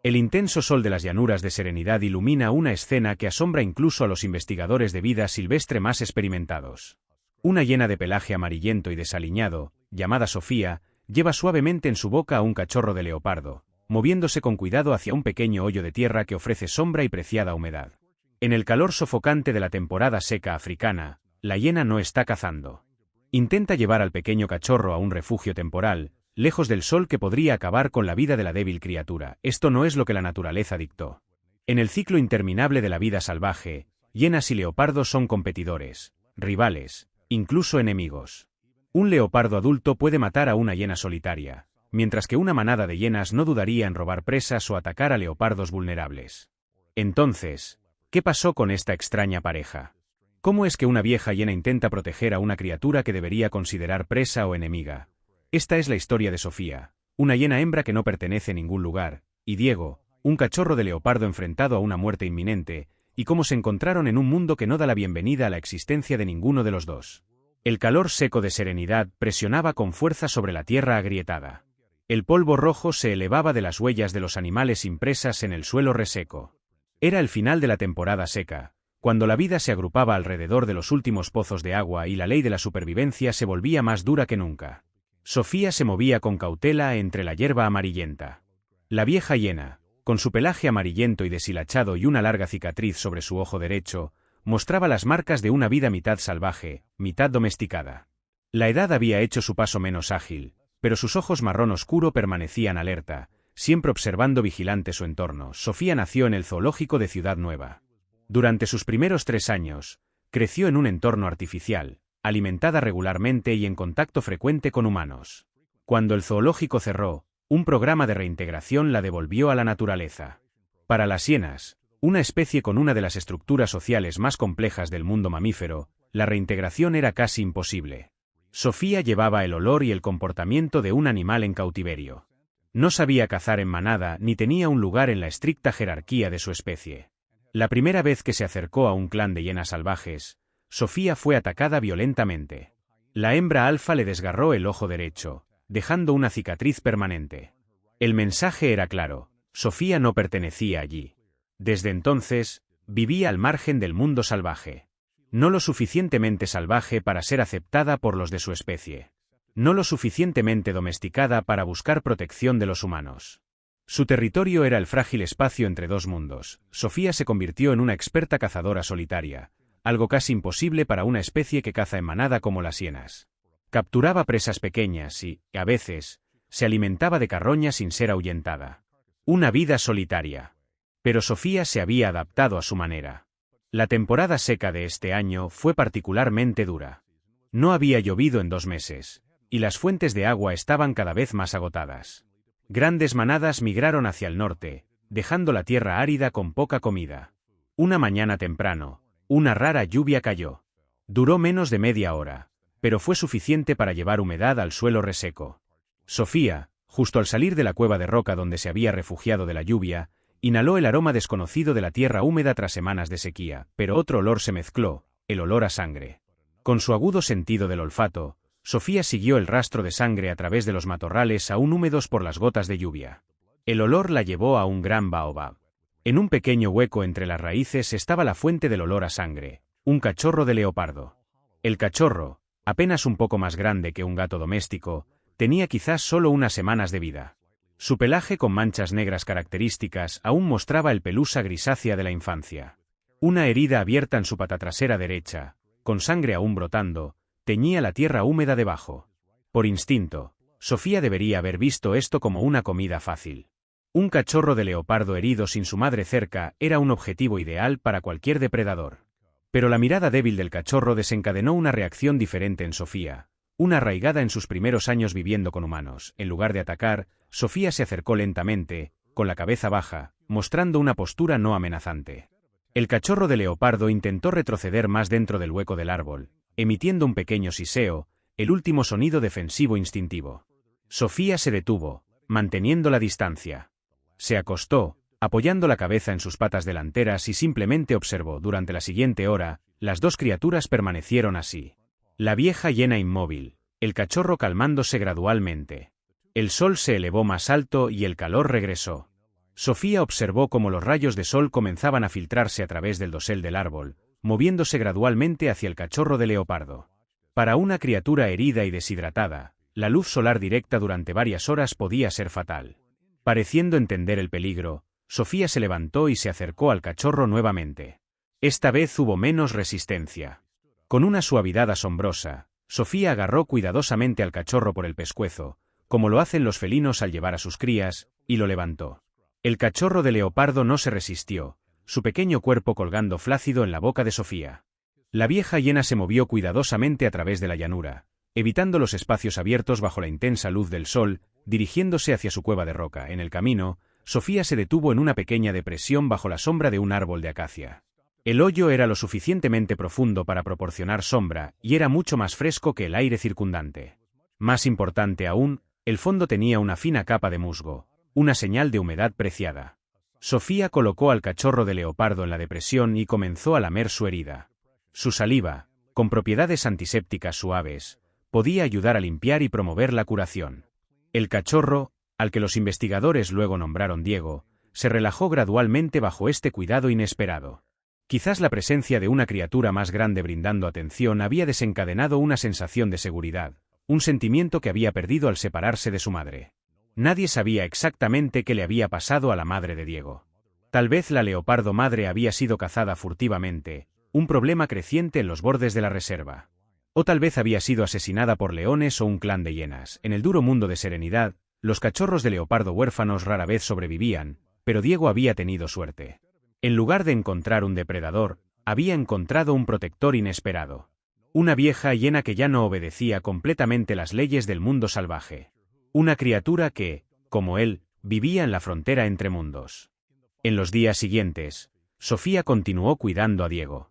El intenso sol de las llanuras de Serenidad ilumina una escena que asombra incluso a los investigadores de vida silvestre más experimentados. Una hiena de pelaje amarillento y desaliñado, llamada Sofía, lleva suavemente en su boca a un cachorro de leopardo, moviéndose con cuidado hacia un pequeño hoyo de tierra que ofrece sombra y preciada humedad. En el calor sofocante de la temporada seca africana, la hiena no está cazando. Intenta llevar al pequeño cachorro a un refugio temporal, lejos del sol que podría acabar con la vida de la débil criatura. Esto no es lo que la naturaleza dictó. En el ciclo interminable de la vida salvaje, hienas y leopardos son competidores, rivales, incluso enemigos. Un leopardo adulto puede matar a una hiena solitaria, mientras que una manada de hienas no dudaría en robar presas o atacar a leopardos vulnerables. Entonces, ¿qué pasó con esta extraña pareja? ¿Cómo es que una vieja hiena intenta proteger a una criatura que debería considerar presa o enemiga? Esta es la historia de Sofía, una hiena hembra que no pertenece a ningún lugar, y Diego, un cachorro de leopardo enfrentado a una muerte inminente, y cómo se encontraron en un mundo que no da la bienvenida a la existencia de ninguno de los dos. El calor seco de Serenidad presionaba con fuerza sobre la tierra agrietada. El polvo rojo se elevaba de las huellas de los animales impresas en el suelo reseco. Era el final de la temporada seca, cuando la vida se agrupaba alrededor de los últimos pozos de agua y la ley de la supervivencia se volvía más dura que nunca. Sofía se movía con cautela entre la hierba amarillenta. La vieja hiena, con su pelaje amarillento y deshilachado y una larga cicatriz sobre su ojo derecho, mostraba las marcas de una vida mitad salvaje, mitad domesticada. La edad había hecho su paso menos ágil, pero sus ojos marrón oscuro permanecían alerta, siempre observando vigilante su entorno. Sofía nació en el zoológico de Ciudad Nueva. Durante sus primeros 3 años, creció en un entorno artificial, alimentada regularmente y en contacto frecuente con humanos. Cuando el zoológico cerró, un programa de reintegración la devolvió a la naturaleza. Para las hienas, una especie con una de las estructuras sociales más complejas del mundo mamífero, la reintegración era casi imposible. Sofía llevaba el olor y el comportamiento de un animal en cautiverio. No sabía cazar en manada ni tenía un lugar en la estricta jerarquía de su especie. La primera vez que se acercó a un clan de hienas salvajes, Sofía fue atacada violentamente. La hembra alfa le desgarró el ojo derecho, dejando una cicatriz permanente. El mensaje era claro: Sofía no pertenecía allí. Desde entonces, vivía al margen del mundo salvaje. No lo suficientemente salvaje para ser aceptada por los de su especie. No lo suficientemente domesticada para buscar protección de los humanos. Su territorio era el frágil espacio entre dos mundos. Sofía se convirtió en una experta cazadora solitaria, algo casi imposible para una especie que caza en manada como las hienas. Capturaba presas pequeñas y, a veces, se alimentaba de carroña sin ser ahuyentada. Una vida solitaria. Pero Sofía se había adaptado a su manera. La temporada seca de este año fue particularmente dura. No había llovido en 2 meses, y las fuentes de agua estaban cada vez más agotadas. Grandes manadas migraron hacia el norte, dejando la tierra árida con poca comida. Una mañana temprano, una rara lluvia cayó. Duró menos de media hora, pero fue suficiente para llevar humedad al suelo reseco. Sofía, justo al salir de la cueva de roca donde se había refugiado de la lluvia, inhaló el aroma desconocido de la tierra húmeda tras semanas de sequía, pero otro olor se mezcló, el olor a sangre. Con su agudo sentido del olfato, Sofía siguió el rastro de sangre a través de los matorrales aún húmedos por las gotas de lluvia. El olor la llevó a un gran baobab. En un pequeño hueco entre las raíces estaba la fuente del olor a sangre, un cachorro de leopardo. El cachorro, apenas un poco más grande que un gato doméstico, tenía quizás solo unas semanas de vida. Su pelaje con manchas negras características aún mostraba el pelusa grisácea de la infancia. Una herida abierta en su pata trasera derecha, con sangre aún brotando, teñía la tierra húmeda debajo. Por instinto, Sofía debería haber visto esto como una comida fácil. Un cachorro de leopardo herido sin su madre cerca era un objetivo ideal para cualquier depredador. Pero la mirada débil del cachorro desencadenó una reacción diferente en Sofía, una arraigada en sus primeros años viviendo con humanos. En lugar de atacar, Sofía se acercó lentamente, con la cabeza baja, mostrando una postura no amenazante. El cachorro de leopardo intentó retroceder más dentro del hueco del árbol, emitiendo un pequeño siseo, el último sonido defensivo instintivo. Sofía se detuvo, manteniendo la distancia. Se acostó, apoyando la cabeza en sus patas delanteras y simplemente observó. Durante la siguiente hora, las dos criaturas permanecieron así. La vieja hiena inmóvil, el cachorro calmándose gradualmente. El sol se elevó más alto y el calor regresó. Sofía observó cómo los rayos de sol comenzaban a filtrarse a través del dosel del árbol, moviéndose gradualmente hacia el cachorro de leopardo. Para una criatura herida y deshidratada, la luz solar directa durante varias horas podía ser fatal. Pareciendo entender el peligro, Sofía se levantó y se acercó al cachorro nuevamente. Esta vez hubo menos resistencia. Con una suavidad asombrosa, Sofía agarró cuidadosamente al cachorro por el pescuezo, como lo hacen los felinos al llevar a sus crías, y lo levantó. El cachorro de leopardo no se resistió, su pequeño cuerpo colgando flácido en la boca de Sofía. La vieja hiena se movió cuidadosamente a través de la llanura, evitando los espacios abiertos bajo la intensa luz del sol, dirigiéndose hacia su cueva de roca. En el camino, Sofía se detuvo en una pequeña depresión bajo la sombra de un árbol de acacia. El hoyo era lo suficientemente profundo para proporcionar sombra y era mucho más fresco que el aire circundante. Más importante aún, el fondo tenía una fina capa de musgo, una señal de humedad preciada. Sofía colocó al cachorro de leopardo en la depresión y comenzó a lamer su herida. Su saliva, con propiedades antisépticas suaves, podía ayudar a limpiar y promover la curación. El cachorro, al que los investigadores luego nombraron Diego, se relajó gradualmente bajo este cuidado inesperado. Quizás la presencia de una criatura más grande brindando atención había desencadenado una sensación de seguridad, un sentimiento que había perdido al separarse de su madre. Nadie sabía exactamente qué le había pasado a la madre de Diego. Tal vez la leopardo madre había sido cazada furtivamente, un problema creciente en los bordes de la reserva. O tal vez había sido asesinada por leones o un clan de hienas. En el duro mundo de Serenidad, los cachorros de leopardo huérfanos rara vez sobrevivían, pero Diego había tenido suerte. En lugar de encontrar un depredador, había encontrado un protector inesperado. Una vieja hiena que ya no obedecía completamente las leyes del mundo salvaje. Una criatura que, como él, vivía en la frontera entre mundos. En los días siguientes, Sofía continuó cuidando a Diego.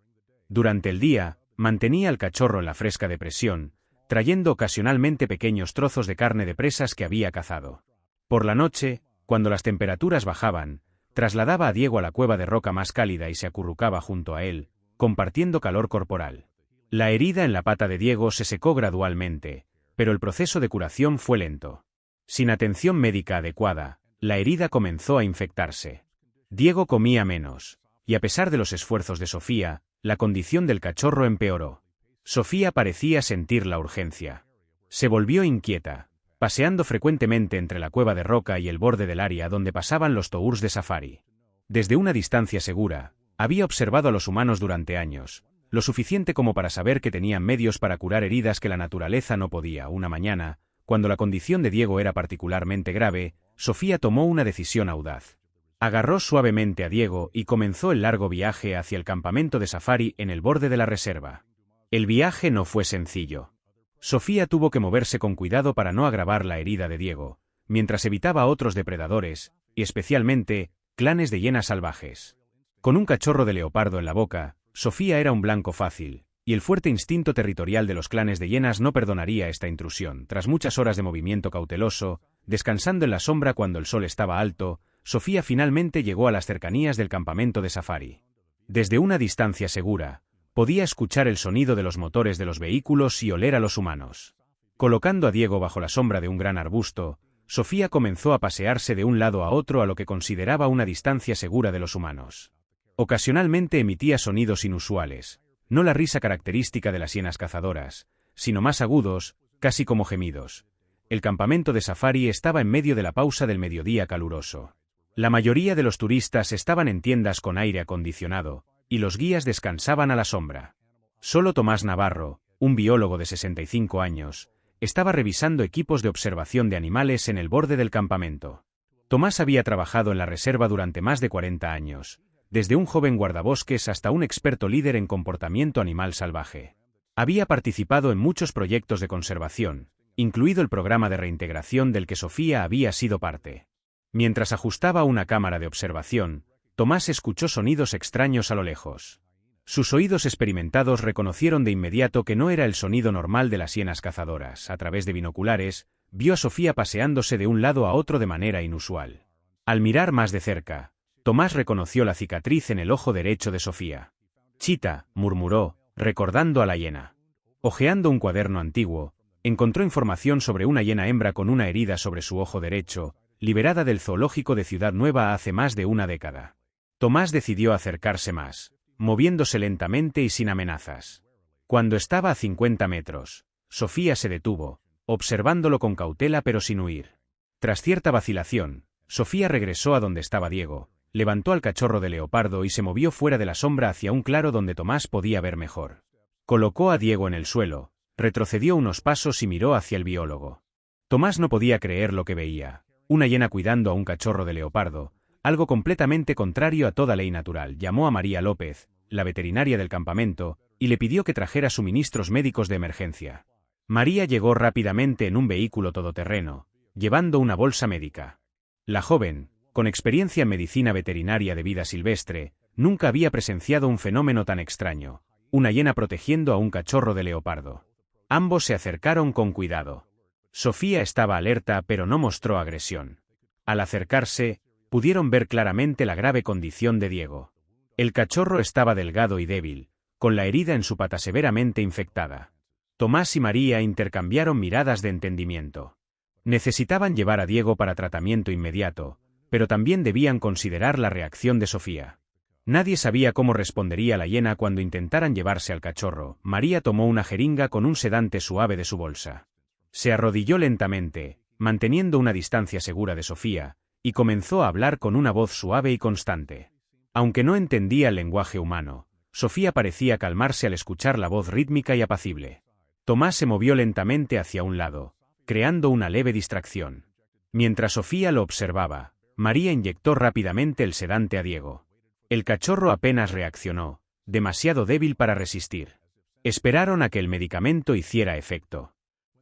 Durante el día, mantenía al cachorro en la fresca depresión, trayendo ocasionalmente pequeños trozos de carne de presas que había cazado. Por la noche, cuando las temperaturas bajaban, trasladaba a Diego a la cueva de roca más cálida y se acurrucaba junto a él, compartiendo calor corporal. La herida en la pata de Diego se secó gradualmente, pero el proceso de curación fue lento. Sin atención médica adecuada, la herida comenzó a infectarse. Diego comía menos, y a pesar de los esfuerzos de Sofía, la condición del cachorro empeoró. Sofía parecía sentir la urgencia. Se volvió inquieta, paseando frecuentemente entre la cueva de roca y el borde del área donde pasaban los tours de safari. Desde una distancia segura, había observado a los humanos durante años, lo suficiente como para saber que tenían medios para curar heridas que la naturaleza no podía. Una mañana, cuando la condición de Diego era particularmente grave, Sofía tomó una decisión audaz. Agarró suavemente a Diego y comenzó el largo viaje hacia el campamento de safari en el borde de la reserva. El viaje no fue sencillo. Sofía tuvo que moverse con cuidado para no agravar la herida de Diego, mientras evitaba a otros depredadores, y especialmente, clanes de hienas salvajes. Con un cachorro de leopardo en la boca, Sofía era un blanco fácil, y el fuerte instinto territorial de los clanes de hienas no perdonaría esta intrusión. Tras muchas horas de movimiento cauteloso, descansando en la sombra cuando el sol estaba alto, Sofía finalmente llegó a las cercanías del campamento de safari. Desde una distancia segura, podía escuchar el sonido de los motores de los vehículos y oler a los humanos. Colocando a Diego bajo la sombra de un gran arbusto, Sofía comenzó a pasearse de un lado a otro a lo que consideraba una distancia segura de los humanos. Ocasionalmente emitía sonidos inusuales, no la risa característica de las hienas cazadoras, sino más agudos, casi como gemidos. El campamento de safari estaba en medio de la pausa del mediodía caluroso. La mayoría de los turistas estaban en tiendas con aire acondicionado, y los guías descansaban a la sombra. Solo Tomás Navarro, un biólogo de 65 años, estaba revisando equipos de observación de animales en el borde del campamento. Tomás había trabajado en la reserva durante más de 40 años, desde un joven guardabosques hasta un experto líder en comportamiento animal salvaje. Había participado en muchos proyectos de conservación, incluido el programa de reintegración del que Sofía había sido parte. Mientras ajustaba una cámara de observación, Tomás escuchó sonidos extraños a lo lejos. Sus oídos experimentados reconocieron de inmediato que no era el sonido normal de las hienas cazadoras. A través de binoculares, vio a Sofía paseándose de un lado a otro de manera inusual. Al mirar más de cerca, Tomás reconoció la cicatriz en el ojo derecho de Sofía. «Chita», murmuró, recordando a la hiena. Hojeando un cuaderno antiguo, encontró información sobre una hiena hembra con una herida sobre su ojo derecho, liberada del zoológico de Ciudad Nueva hace más de una década. Tomás decidió acercarse más, moviéndose lentamente y sin amenazas. Cuando estaba a 50 metros, Sofía se detuvo, observándolo con cautela pero sin huir. Tras cierta vacilación, Sofía regresó a donde estaba Diego, levantó al cachorro de leopardo y se movió fuera de la sombra hacia un claro donde Tomás podía ver mejor. Colocó a Diego en el suelo, retrocedió unos pasos y miró hacia el biólogo. Tomás no podía creer lo que veía, una hiena cuidando a un cachorro de leopardo, algo completamente contrario a toda ley natural. Llamó a María López, la veterinaria del campamento, y le pidió que trajera suministros médicos de emergencia. María llegó rápidamente en un vehículo todoterreno, llevando una bolsa médica. La joven, con experiencia en medicina veterinaria de vida silvestre, nunca había presenciado un fenómeno tan extraño, una hiena protegiendo a un cachorro de leopardo. Ambos se acercaron con cuidado. Sofía estaba alerta pero no mostró agresión. Al acercarse, pudieron ver claramente la grave condición de Diego. El cachorro estaba delgado y débil, con la herida en su pata severamente infectada. Tomás y María intercambiaron miradas de entendimiento. Necesitaban llevar a Diego para tratamiento inmediato, pero también debían considerar la reacción de Sofía. Nadie sabía cómo respondería la hiena cuando intentaran llevarse al cachorro. María tomó una jeringa con un sedante suave de su bolsa. Se arrodilló lentamente, manteniendo una distancia segura de Sofía, y comenzó a hablar con una voz suave y constante. Aunque no entendía el lenguaje humano, Sofía parecía calmarse al escuchar la voz rítmica y apacible. Tomás se movió lentamente hacia un lado, creando una leve distracción. Mientras Sofía lo observaba, María inyectó rápidamente el sedante a Diego. El cachorro apenas reaccionó, demasiado débil para resistir. Esperaron a que el medicamento hiciera efecto.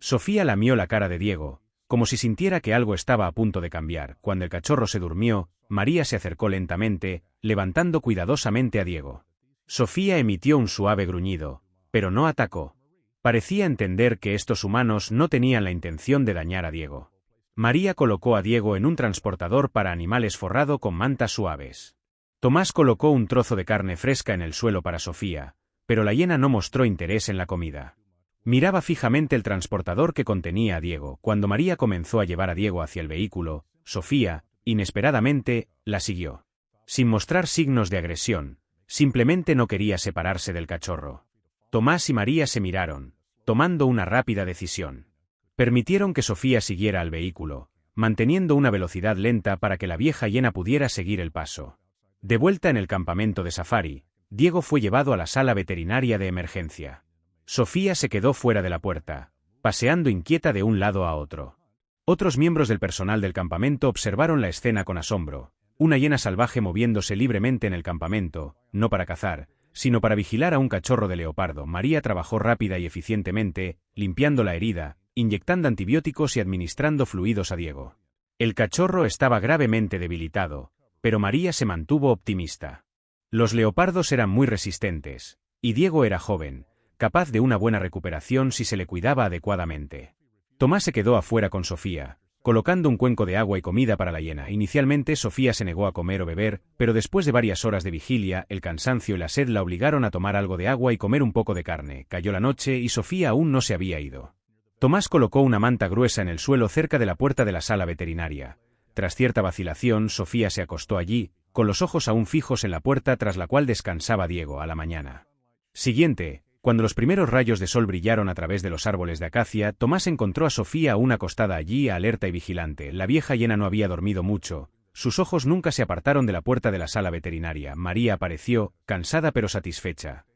Sofía lamió la cara de Diego, como si sintiera que algo estaba a punto de cambiar. Cuando el cachorro se durmió, María se acercó lentamente, levantando cuidadosamente a Diego. Sofía emitió un suave gruñido, pero no atacó. Parecía entender que estos humanos no tenían la intención de dañar a Diego. María colocó a Diego en un transportador para animales forrado con mantas suaves. Tomás colocó un trozo de carne fresca en el suelo para Sofía, pero la hiena no mostró interés en la comida. Miraba fijamente el transportador que contenía a Diego. Cuando María comenzó a llevar a Diego hacia el vehículo, Sofía, inesperadamente, la siguió. Sin mostrar signos de agresión, simplemente no quería separarse del cachorro. Tomás y María se miraron, tomando una rápida decisión. Permitieron que Sofía siguiera al vehículo, manteniendo una velocidad lenta para que la vieja hiena pudiera seguir el paso. De vuelta en el campamento de safari, Diego fue llevado a la sala veterinaria de emergencia. Sofía se quedó fuera de la puerta, paseando inquieta de un lado a otro. Otros miembros del personal del campamento observaron la escena con asombro, una hiena salvaje moviéndose libremente en el campamento, no para cazar, sino para vigilar a un cachorro de leopardo. María trabajó rápida y eficientemente, limpiando la herida, inyectando antibióticos y administrando fluidos a Diego. El cachorro estaba gravemente debilitado, pero María se mantuvo optimista. Los leopardos eran muy resistentes, y Diego era joven, capaz de una buena recuperación si se le cuidaba adecuadamente. Tomás se quedó afuera con Sofía, colocando un cuenco de agua y comida para la hiena. Inicialmente Sofía se negó a comer o beber, pero después de varias horas de vigilia, el cansancio y la sed la obligaron a tomar algo de agua y comer un poco de carne. Cayó la noche y Sofía aún no se había ido. Tomás colocó una manta gruesa en el suelo cerca de la puerta de la sala veterinaria. Tras cierta vacilación, Sofía se acostó allí, con los ojos aún fijos en la puerta tras la cual descansaba Diego. A la mañana siguiente, cuando los primeros rayos de sol brillaron a través de los árboles de acacia, Tomás encontró a Sofía aún acostada allí, alerta y vigilante. La vieja hiena no había dormido mucho, sus ojos nunca se apartaron de la puerta de la sala veterinaria. María apareció, cansada pero satisfecha.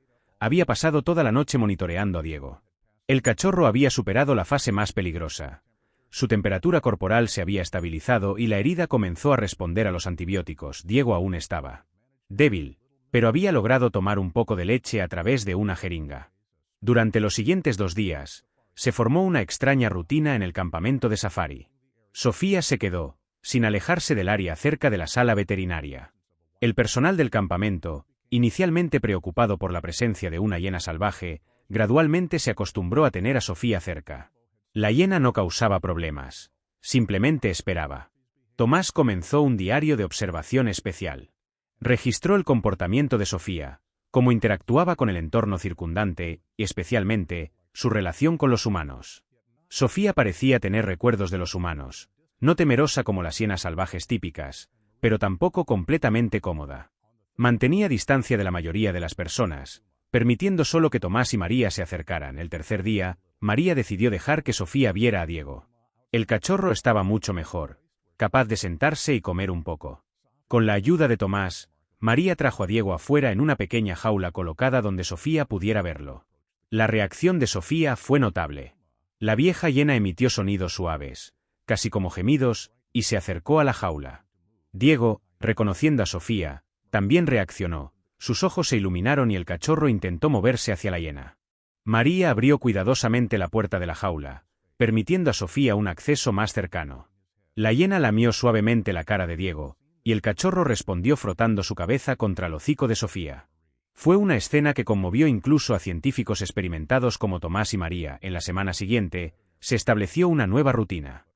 Había pasado toda la noche monitoreando a Diego. El cachorro había superado la fase más peligrosa. Su temperatura corporal se había estabilizado y la herida comenzó a responder a los antibióticos. Diego aún estaba débil, pero había logrado tomar un poco de leche a través de una jeringa. Durante los siguientes 2 días, se formó una extraña rutina en el campamento de safari. Sofía se quedó, sin alejarse del área cerca de la sala veterinaria. El personal del campamento, inicialmente preocupado por la presencia de una hiena salvaje, gradualmente se acostumbró a tener a Sofía cerca. La hiena no causaba problemas, simplemente esperaba. Tomás comenzó un diario de observación especial. Registró el comportamiento de Sofía, cómo interactuaba con el entorno circundante, y especialmente, su relación con los humanos. Sofía parecía tener recuerdos de los humanos. no temerosa como las hienas salvajes típicas, pero tampoco completamente cómoda. Mantenía distancia de la mayoría de las personas, permitiendo solo que Tomás y María se acercaran. El tercer día, María decidió dejar que Sofía viera a Diego. El cachorro estaba mucho mejor, capaz de sentarse y comer un poco. Con la ayuda de Tomás, María trajo a Diego afuera en una pequeña jaula colocada donde Sofía pudiera verlo. La reacción de Sofía fue notable. La vieja hiena emitió sonidos suaves, casi como gemidos, y se acercó a la jaula. Diego, reconociendo a Sofía, también reaccionó, sus ojos se iluminaron y el cachorro intentó moverse hacia la hiena. María abrió cuidadosamente la puerta de la jaula, permitiendo a Sofía un acceso más cercano. La hiena lamió suavemente la cara de Diego, y el cachorro respondió frotando su cabeza contra el hocico de Sofía. Fue una escena que conmovió incluso a científicos experimentados como Tomás y María. En la semana siguiente, se estableció una nueva rutina.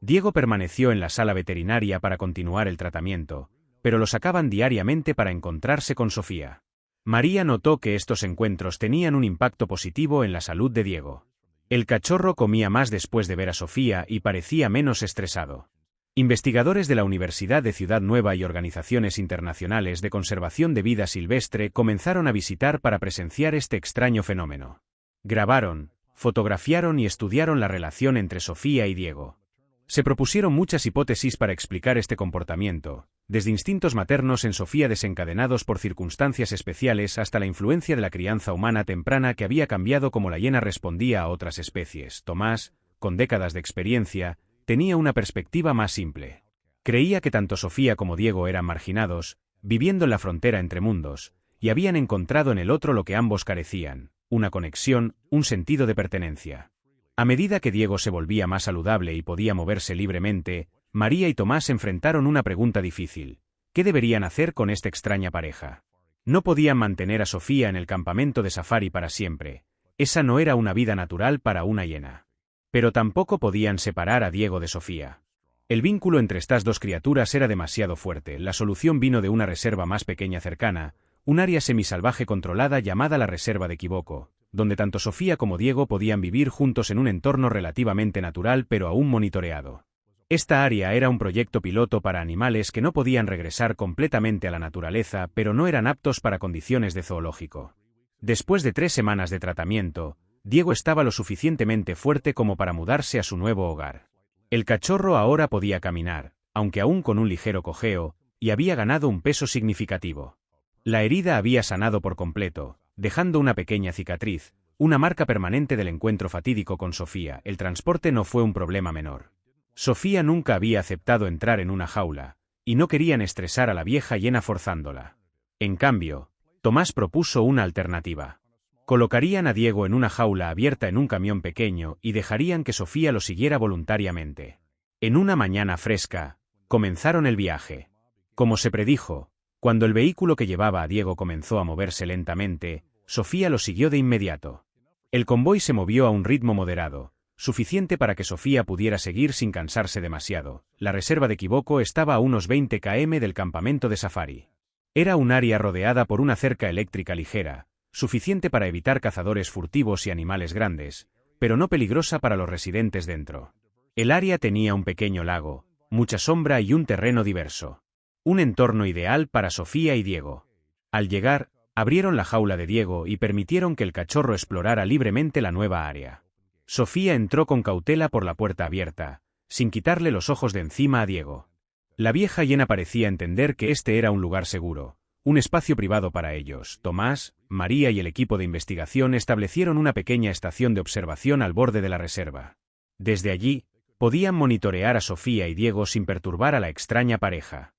Diego permaneció en la sala veterinaria para continuar el tratamiento, pero lo sacaban diariamente para encontrarse con Sofía. María notó que estos encuentros tenían un impacto positivo en la salud de Diego. El cachorro comía más después de ver a Sofía y parecía menos estresado. Investigadores de la Universidad de Ciudad Nueva y organizaciones internacionales de conservación de vida silvestre comenzaron a visitar para presenciar este extraño fenómeno. Grabaron, fotografiaron y estudiaron la relación entre Sofía y Diego. Se propusieron muchas hipótesis para explicar este comportamiento, desde instintos maternos en Sofía desencadenados por circunstancias especiales hasta la influencia de la crianza humana temprana que había cambiado cómo la hiena respondía a otras especies. Tomás, con décadas de experiencia, tenía una perspectiva más simple. Creía que tanto Sofía como Diego eran marginados, viviendo en la frontera entre mundos, y habían encontrado en el otro lo que ambos carecían, una conexión, un sentido de pertenencia. A medida que Diego se volvía más saludable y podía moverse libremente, María y Tomás enfrentaron una pregunta difícil. ¿Qué deberían hacer con esta extraña pareja? No podían mantener a Sofía en el campamento de safari para siempre. Esa no era una vida natural para una hiena. Pero tampoco podían separar a Diego de Sofía. El vínculo entre estas dos criaturas era demasiado fuerte. La solución vino de una reserva más pequeña cercana, un área semisalvaje controlada llamada la Reserva de Quibocó, donde tanto Sofía como Diego podían vivir juntos en un entorno relativamente natural pero aún monitoreado. Esta área era un proyecto piloto para animales que no podían regresar completamente a la naturaleza pero no eran aptos para condiciones de zoológico. Después de 3 semanas de tratamiento, Diego estaba lo suficientemente fuerte como para mudarse a su nuevo hogar. El cachorro ahora podía caminar, aunque aún con un ligero cojeo, y había ganado un peso significativo. La herida había sanado por completo, dejando una pequeña cicatriz, una marca permanente del encuentro fatídico con Sofía. El transporte no fue un problema menor. Sofía nunca había aceptado entrar en una jaula, y no querían estresar a la vieja hiena forzándola. En cambio, Tomás propuso una alternativa. Colocarían a Diego en una jaula abierta en un camión pequeño y dejarían que Sofía lo siguiera voluntariamente. En una mañana fresca, comenzaron el viaje. Como se predijo, cuando el vehículo que llevaba a Diego comenzó a moverse lentamente, Sofía lo siguió de inmediato. El convoy se movió a un ritmo moderado, suficiente para que Sofía pudiera seguir sin cansarse demasiado. La reserva de Quibocó estaba a unos 20 km del campamento de safari. Era un área rodeada por una cerca eléctrica ligera, suficiente para evitar cazadores furtivos y animales grandes, pero no peligrosa para los residentes dentro. El área tenía un pequeño lago, mucha sombra y un terreno diverso. Un entorno ideal para Sofía y Diego. Al llegar, abrieron la jaula de Diego y permitieron que el cachorro explorara libremente la nueva área. Sofía entró con cautela por la puerta abierta, sin quitarle los ojos de encima a Diego. La vieja hiena parecía entender que este era un lugar seguro, un espacio privado para ellos. Tomás, María y el equipo de investigación establecieron una pequeña estación de observación al borde de la reserva. Desde allí, podían monitorear a Sofía y Diego sin perturbar a la extraña pareja.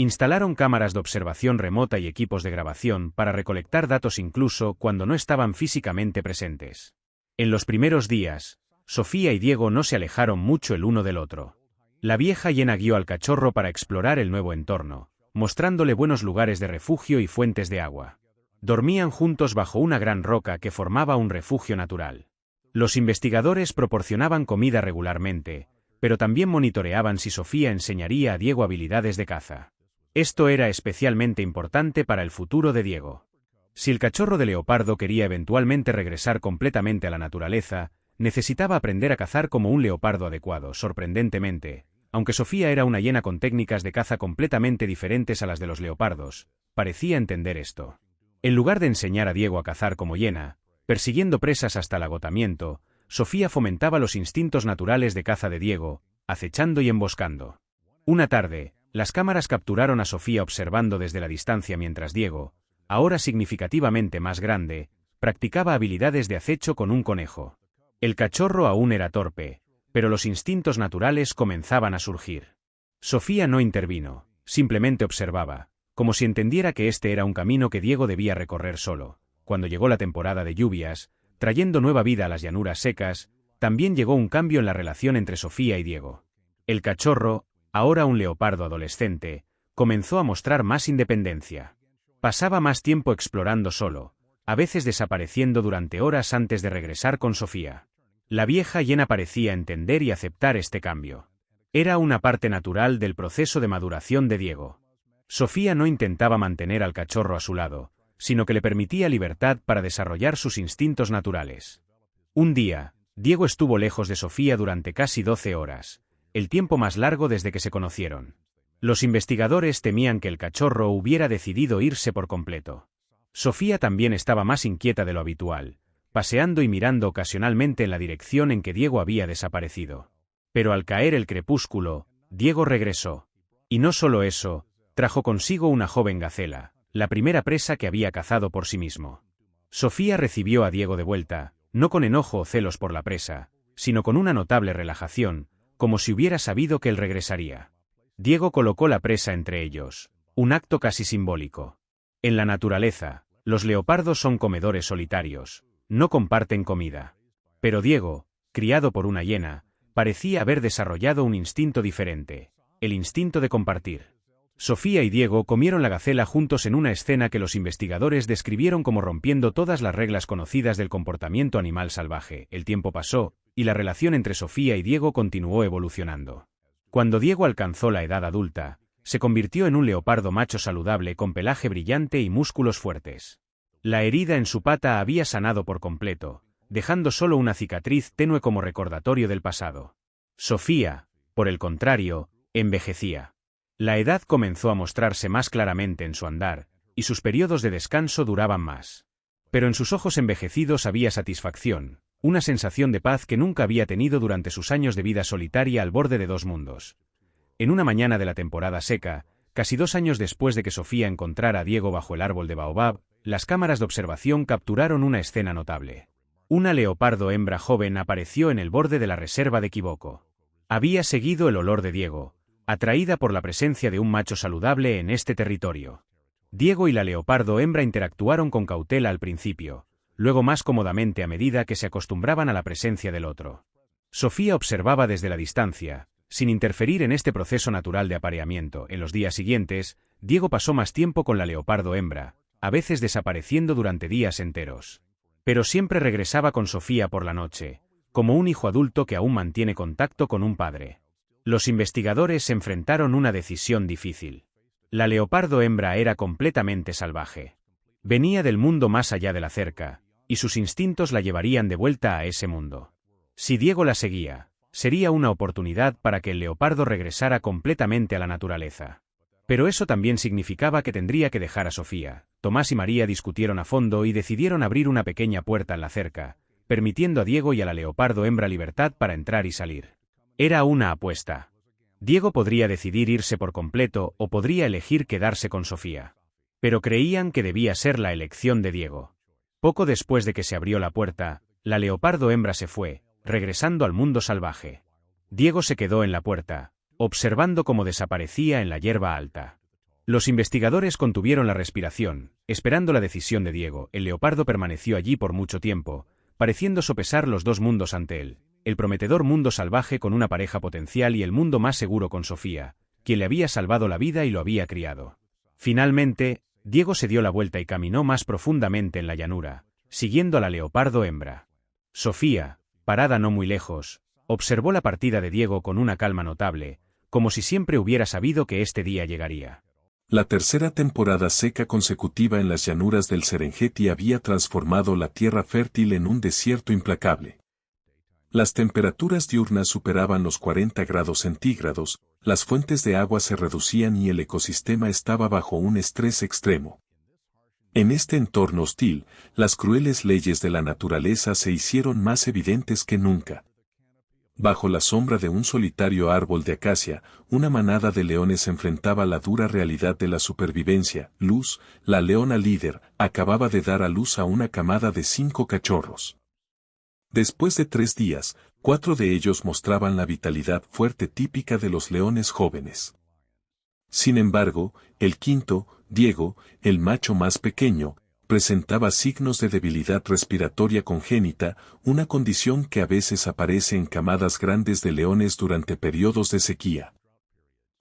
Instalaron cámaras de observación remota y equipos de grabación para recolectar datos incluso cuando no estaban físicamente presentes. En los primeros días, Sofía y Diego no se alejaron mucho el uno del otro. La vieja hiena guió al cachorro para explorar el nuevo entorno, mostrándole buenos lugares de refugio y fuentes de agua. Dormían juntos bajo una gran roca que formaba un refugio natural. Los investigadores proporcionaban comida regularmente, pero también monitoreaban si Sofía enseñaría a Diego habilidades de caza. Esto era especialmente importante para el futuro de Diego. Si el cachorro de leopardo quería eventualmente regresar completamente a la naturaleza, necesitaba aprender a cazar como un leopardo adecuado. Sorprendentemente, Aunque Sofía era una hiena con técnicas de caza completamente diferentes a las de los leopardos, parecía entender esto. En lugar de enseñar a Diego a cazar como hiena, persiguiendo presas hasta el agotamiento, Sofía fomentaba los instintos naturales de caza de Diego, acechando y emboscando. Una tarde, las cámaras capturaron a Sofía observando desde la distancia mientras Diego, ahora significativamente más grande, practicaba habilidades de acecho con un conejo. El cachorro aún era torpe, pero los instintos naturales comenzaban a surgir. Sofía no intervino, simplemente observaba, como si entendiera que este era un camino que Diego debía recorrer solo. Cuando llegó la temporada de lluvias, trayendo nueva vida a las llanuras secas, también llegó un cambio en la relación entre Sofía y Diego. El cachorro, ahora un leopardo adolescente, comenzó a mostrar más independencia. Pasaba más tiempo explorando solo, a veces desapareciendo durante horas antes de regresar con Sofía. La vieja hiena parecía entender y aceptar este cambio. Era una parte natural del proceso de maduración de Diego. Sofía no intentaba mantener al cachorro a su lado, sino que le permitía libertad para desarrollar sus instintos naturales. Un día, Diego estuvo lejos de Sofía durante casi 12 horas, el tiempo más largo desde que se conocieron. Los investigadores temían que el cachorro hubiera decidido irse por completo. Sofía también estaba más inquieta de lo habitual, paseando y mirando ocasionalmente en la dirección en que Diego había desaparecido. Pero al caer el crepúsculo, Diego regresó. Y no solo eso, trajo consigo una joven gacela, la primera presa que había cazado por sí mismo. Sofía recibió a Diego de vuelta, no con enojo o celos por la presa, sino con una notable relajación, como si hubiera sabido que él regresaría. Diego colocó la presa entre ellos, un acto casi simbólico. En la naturaleza, los leopardos son comedores solitarios, no comparten comida. Pero Diego, criado por una hiena, parecía haber desarrollado un instinto diferente, el instinto de compartir. Sofía y Diego comieron la gacela juntos en una escena que los investigadores describieron como rompiendo todas las reglas conocidas del comportamiento animal salvaje. El tiempo pasó, y la relación entre Sofía y Diego continuó evolucionando. Cuando Diego alcanzó la edad adulta, se convirtió en un leopardo macho saludable con pelaje brillante y músculos fuertes. La herida en su pata había sanado por completo, dejando solo una cicatriz tenue como recordatorio del pasado. Sofía, por el contrario, envejecía. La edad comenzó a mostrarse más claramente en su andar, y sus periodos de descanso duraban más. Pero en sus ojos envejecidos había satisfacción, una sensación de paz que nunca había tenido durante sus años de vida solitaria al borde de dos mundos. En una mañana de la temporada seca, casi 2 años después de que Sofía encontrara a Diego bajo el árbol de baobab, las cámaras de observación capturaron una escena notable. Una leopardo hembra joven apareció en el borde de la reserva de Kiboko. Había seguido el olor de Diego, atraída por la presencia de un macho saludable en este territorio. Diego y la leopardo hembra interactuaron con cautela al principio, luego más cómodamente a medida que se acostumbraban a la presencia del otro. Sofía observaba desde la distancia, sin interferir en este proceso natural de apareamiento. En los días siguientes, Diego pasó más tiempo con la leopardo hembra, a veces desapareciendo durante días enteros. Pero siempre regresaba con Sofía por la noche, como un hijo adulto que aún mantiene contacto con un padre. Los investigadores enfrentaron una decisión difícil. La leopardo hembra era completamente salvaje. Venía del mundo más allá de la cerca, y sus instintos la llevarían de vuelta a ese mundo. Si Diego la seguía, sería una oportunidad para que el leopardo regresara completamente a la naturaleza. Pero eso también significaba que tendría que dejar a Sofía. Tomás y María discutieron a fondo y decidieron abrir una pequeña puerta en la cerca, permitiendo a Diego y a la leopardo hembra libertad para entrar y salir. Era una apuesta. Diego podría decidir irse por completo o podría elegir quedarse con Sofía. Pero creían que debía ser la elección de Diego. Poco después de que se abrió la puerta, la leopardo hembra se fue, regresando al mundo salvaje. Diego se quedó en la puerta, observando cómo desaparecía en la hierba alta. Los investigadores contuvieron la respiración, esperando la decisión de Diego. El leopardo permaneció allí por mucho tiempo, pareciendo sopesar los dos mundos ante él, el prometedor mundo salvaje con una pareja potencial y el mundo más seguro con Sofía, quien le había salvado la vida y lo había criado. Finalmente, Diego se dio la vuelta y caminó más profundamente en la llanura, siguiendo a la leopardo hembra. Sofía, parada no muy lejos, observó la partida de Diego con una calma notable, como si siempre hubiera sabido que este día llegaría. La tercera temporada seca consecutiva en las llanuras del Serengeti había transformado la tierra fértil en un desierto implacable. Las temperaturas diurnas superaban los 40 grados centígrados, las fuentes de agua se reducían y el ecosistema estaba bajo un estrés extremo. En este entorno hostil, las crueles leyes de la naturaleza se hicieron más evidentes que nunca. Bajo la sombra de un solitario árbol de acacia, una manada de leones enfrentaba la dura realidad de la supervivencia. Luz, la leona líder, acababa de dar a luz a una camada de 5 cachorros. Después de 3 días, 4 de ellos mostraban la vitalidad fuerte típica de los leones jóvenes. Sin embargo, el quinto, Diego, el macho más pequeño, presentaba signos de debilidad respiratoria congénita, una condición que a veces aparece en camadas grandes de leones durante periodos de sequía.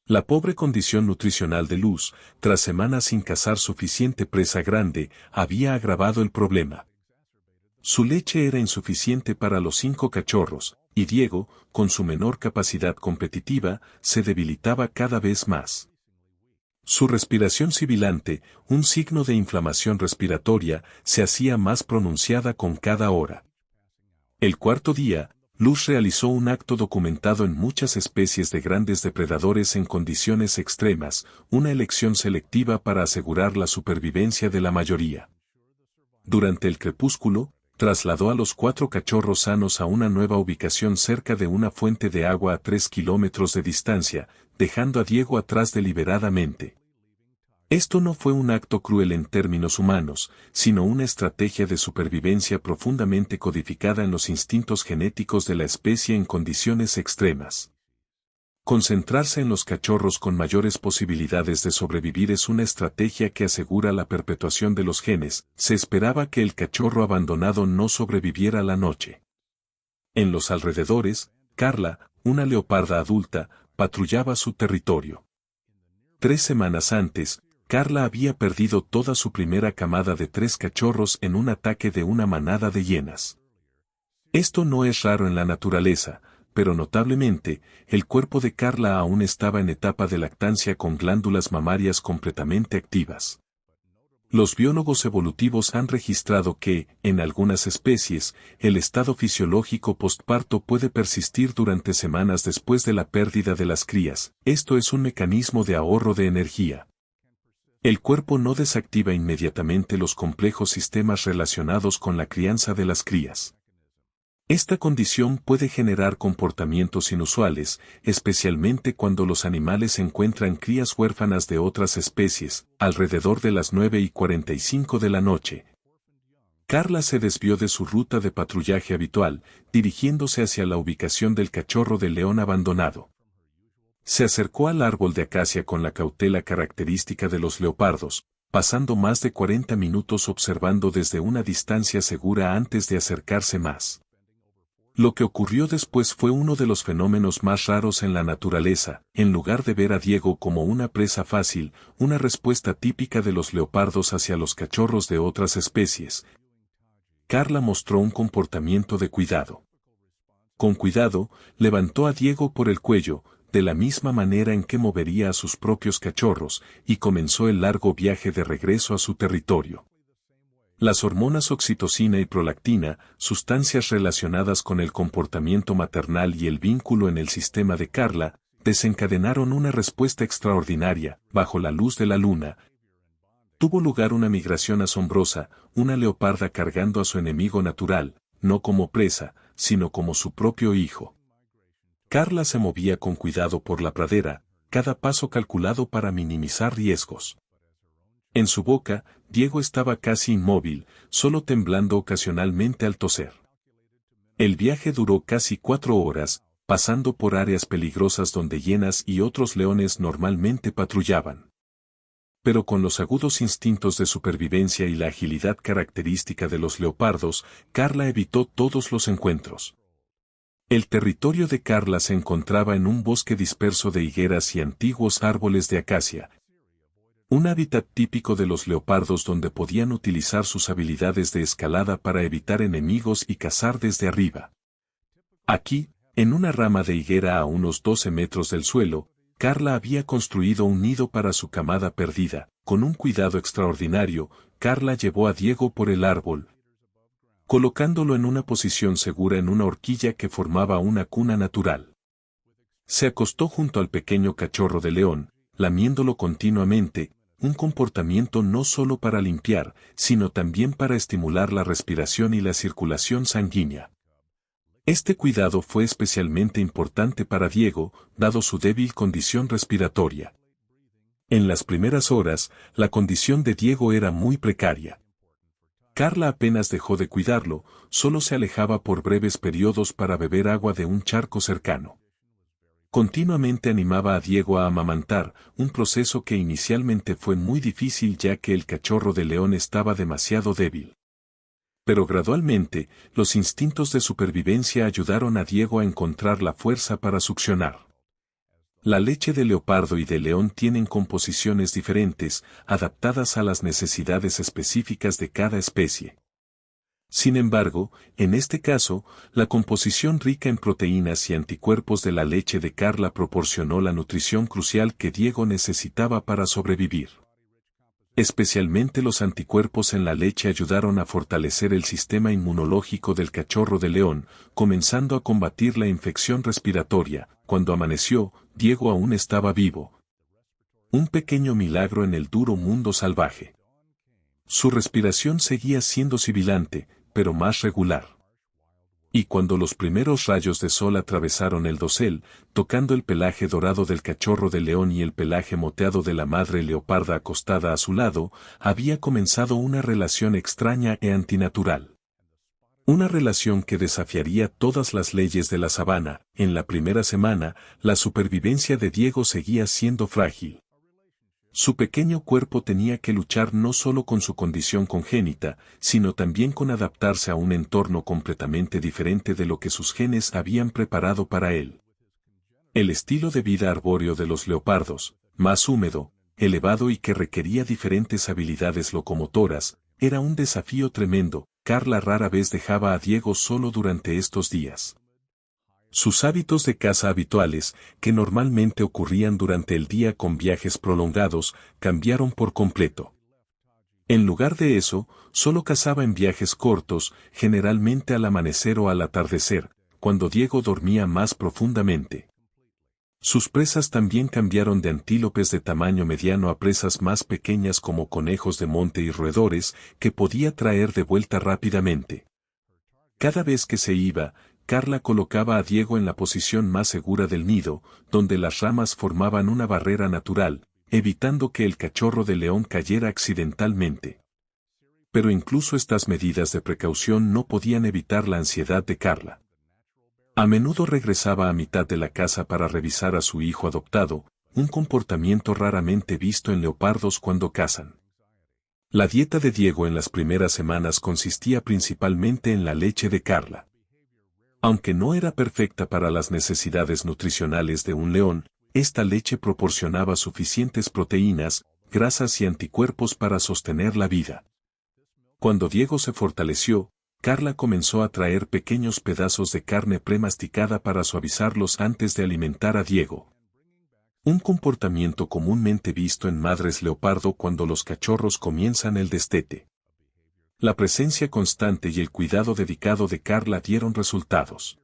La pobre condición nutricional de Luz, tras semanas sin cazar suficiente presa grande, había agravado el problema. Su leche era insuficiente para los 5 cachorros, y Diego, con su menor capacidad competitiva, se debilitaba cada vez más. Su respiración sibilante, un signo de inflamación respiratoria, se hacía más pronunciada con cada hora. El cuarto día, Luz realizó un acto documentado en muchas especies de grandes depredadores en condiciones extremas, una elección selectiva para asegurar la supervivencia de la mayoría. Durante el crepúsculo, trasladó a los 4 cachorros sanos a una nueva ubicación cerca de una fuente de agua a 3 kilómetros de distancia, dejando a Diego atrás deliberadamente. Esto no fue un acto cruel en términos humanos, sino una estrategia de supervivencia profundamente codificada en los instintos genéticos de la especie en condiciones extremas. Concentrarse en los cachorros con mayores posibilidades de sobrevivir es una estrategia que asegura la perpetuación de los genes. Se esperaba que el cachorro abandonado no sobreviviera la noche. En los alrededores, Carla, una leoparda adulta, patrullaba su territorio. 3 semanas antes, Carla había perdido toda su primera camada de 3 cachorros en un ataque de una manada de hienas. Esto no es raro en la naturaleza, pero notablemente, el cuerpo de Carla aún estaba en etapa de lactancia con glándulas mamarias completamente activas. Los biólogos evolutivos han registrado que, en algunas especies, el estado fisiológico postparto puede persistir durante semanas después de la pérdida de las crías. Esto es un mecanismo de ahorro de energía. El cuerpo no desactiva inmediatamente los complejos sistemas relacionados con la crianza de las crías. Esta condición puede generar comportamientos inusuales, especialmente cuando los animales encuentran crías huérfanas de otras especies, alrededor de las 9:45 de la noche. Carla se desvió de su ruta de patrullaje habitual, dirigiéndose hacia la ubicación del cachorro de león abandonado. Se acercó al árbol de acacia con la cautela característica de los leopardos, pasando más de 40 minutos observando desde una distancia segura antes de acercarse más. Lo que ocurrió después fue uno de los fenómenos más raros en la naturaleza. En lugar de ver a Diego como una presa fácil, una respuesta típica de los leopardos hacia los cachorros de otras especies, Carla mostró un comportamiento de cuidado. Con cuidado, levantó a Diego por el cuello, de la misma manera en que movería a sus propios cachorros, y comenzó el largo viaje de regreso a su territorio. Las hormonas oxitocina y prolactina, sustancias relacionadas con el comportamiento maternal y el vínculo en el sistema de Carla, desencadenaron una respuesta extraordinaria. Bajo la luz de la luna, tuvo lugar una migración asombrosa, una leoparda cargando a su enemigo natural, no como presa, sino como su propio hijo. Carla se movía con cuidado por la pradera, cada paso calculado para minimizar riesgos. En su boca, Diego estaba casi inmóvil, solo temblando ocasionalmente al toser. El viaje duró casi 4 horas, pasando por áreas peligrosas donde hienas y otros leones normalmente patrullaban. Pero con los agudos instintos de supervivencia y la agilidad característica de los leopardos, Carla evitó todos los encuentros. El territorio de Carla se encontraba en un bosque disperso de higueras y antiguos árboles de acacia, un hábitat típico de los leopardos donde podían utilizar sus habilidades de escalada para evitar enemigos y cazar desde arriba. Aquí, en una rama de higuera a unos 12 metros del suelo, Carla había construido un nido para su camada perdida. Con un cuidado extraordinario, Carla llevó a Diego por el árbol, colocándolo en una posición segura en una horquilla que formaba una cuna natural. Se acostó junto al pequeño cachorro de león, lamiéndolo continuamente, un comportamiento no solo para limpiar, sino también para estimular la respiración y la circulación sanguínea. Este cuidado fue especialmente importante para Diego, dado su débil condición respiratoria. En las primeras horas, la condición de Diego era muy precaria. Carla apenas dejó de cuidarlo, solo se alejaba por breves periodos para beber agua de un charco cercano. Continuamente animaba a Diego a amamantar, un proceso que inicialmente fue muy difícil ya que el cachorro de león estaba demasiado débil. Pero gradualmente, los instintos de supervivencia ayudaron a Diego a encontrar la fuerza para succionar. La leche de leopardo y de león tienen composiciones diferentes, adaptadas a las necesidades específicas de cada especie. Sin embargo, en este caso, la composición rica en proteínas y anticuerpos de la leche de Carla proporcionó la nutrición crucial que Diego necesitaba para sobrevivir. Especialmente los anticuerpos en la leche ayudaron a fortalecer el sistema inmunológico del cachorro de león, comenzando a combatir la infección respiratoria. Cuando amaneció, Diego aún estaba vivo. Un pequeño milagro en el duro mundo salvaje. Su respiración seguía siendo sibilante, pero más regular. Y cuando los primeros rayos de sol atravesaron el dosel, tocando el pelaje dorado del cachorro de león y el pelaje moteado de la madre leoparda acostada a su lado, había comenzado una relación extraña e antinatural. Una relación que desafiaría todas las leyes de la sabana. En la primera semana, la supervivencia de Diego seguía siendo frágil. Su pequeño cuerpo tenía que luchar no solo con su condición congénita, sino también con adaptarse a un entorno completamente diferente de lo que sus genes habían preparado para él. El estilo de vida arbóreo de los leopardos, más húmedo, elevado y que requería diferentes habilidades locomotoras, era un desafío tremendo. Carla rara vez dejaba a Diego solo durante estos días. Sus hábitos de caza habituales, que normalmente ocurrían durante el día con viajes prolongados, cambiaron por completo. En lugar de eso, solo cazaba en viajes cortos, generalmente al amanecer o al atardecer, cuando Diego dormía más profundamente. Sus presas también cambiaron de antílopes de tamaño mediano a presas más pequeñas como conejos de monte y roedores, que podía traer de vuelta rápidamente. Cada vez que se iba, Carla colocaba a Diego en la posición más segura del nido, donde las ramas formaban una barrera natural, evitando que el cachorro de león cayera accidentalmente. Pero incluso estas medidas de precaución no podían evitar la ansiedad de Carla. A menudo regresaba a mitad de la caza para revisar a su hijo adoptado, un comportamiento raramente visto en leopardos cuando cazan. La dieta de Diego en las primeras semanas consistía principalmente en la leche de Carla. Aunque no era perfecta para las necesidades nutricionales de un león, esta leche proporcionaba suficientes proteínas, grasas y anticuerpos para sostener la vida. Cuando Diego se fortaleció, Carla comenzó a traer pequeños pedazos de carne premasticada para suavizarlos antes de alimentar a Diego. Un comportamiento comúnmente visto en madres leopardo cuando los cachorros comienzan el destete. La presencia constante y el cuidado dedicado de Carla dieron resultados.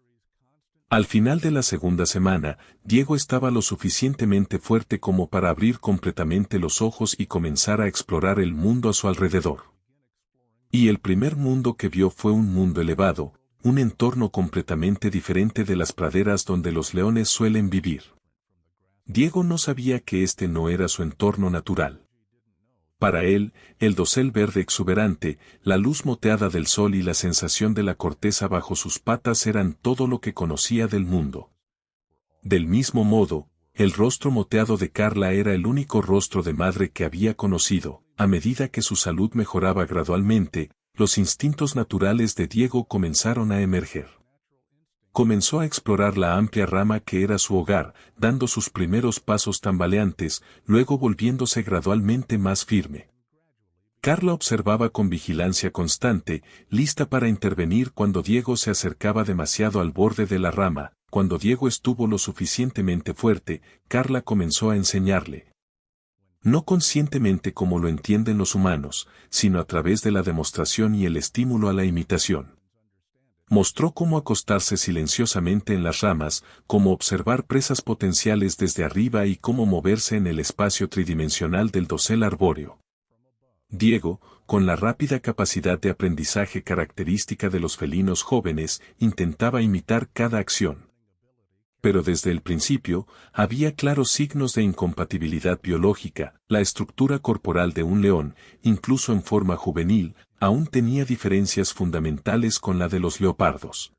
Al final de la segunda semana, Diego estaba lo suficientemente fuerte como para abrir completamente los ojos y comenzar a explorar el mundo a su alrededor. Y el primer mundo que vio fue un mundo elevado, un entorno completamente diferente de las praderas donde los leones suelen vivir. Diego no sabía que este no era su entorno natural. Para él, el dosel verde exuberante, la luz moteada del sol y la sensación de la corteza bajo sus patas eran todo lo que conocía del mundo. Del mismo modo, el rostro moteado de Carla era el único rostro de madre que había conocido. A medida que su salud mejoraba gradualmente, los instintos naturales de Diego comenzaron a emerger. Comenzó a explorar la amplia rama que era su hogar, dando sus primeros pasos tambaleantes, luego volviéndose gradualmente más firme. Carla observaba con vigilancia constante, lista para intervenir cuando Diego se acercaba demasiado al borde de la rama. Cuando Diego estuvo lo suficientemente fuerte, Carla comenzó a enseñarle. No conscientemente como lo entienden los humanos, sino a través de la demostración y el estímulo a la imitación. Mostró cómo acostarse silenciosamente en las ramas, cómo observar presas potenciales desde arriba y cómo moverse en el espacio tridimensional del dosel arbóreo. Diego, con la rápida capacidad de aprendizaje característica de los felinos jóvenes, intentaba imitar cada acción. Pero desde el principio, había claros signos de incompatibilidad biológica. La estructura corporal de un león, incluso en forma juvenil, aún tenía diferencias fundamentales con la de los leopardos.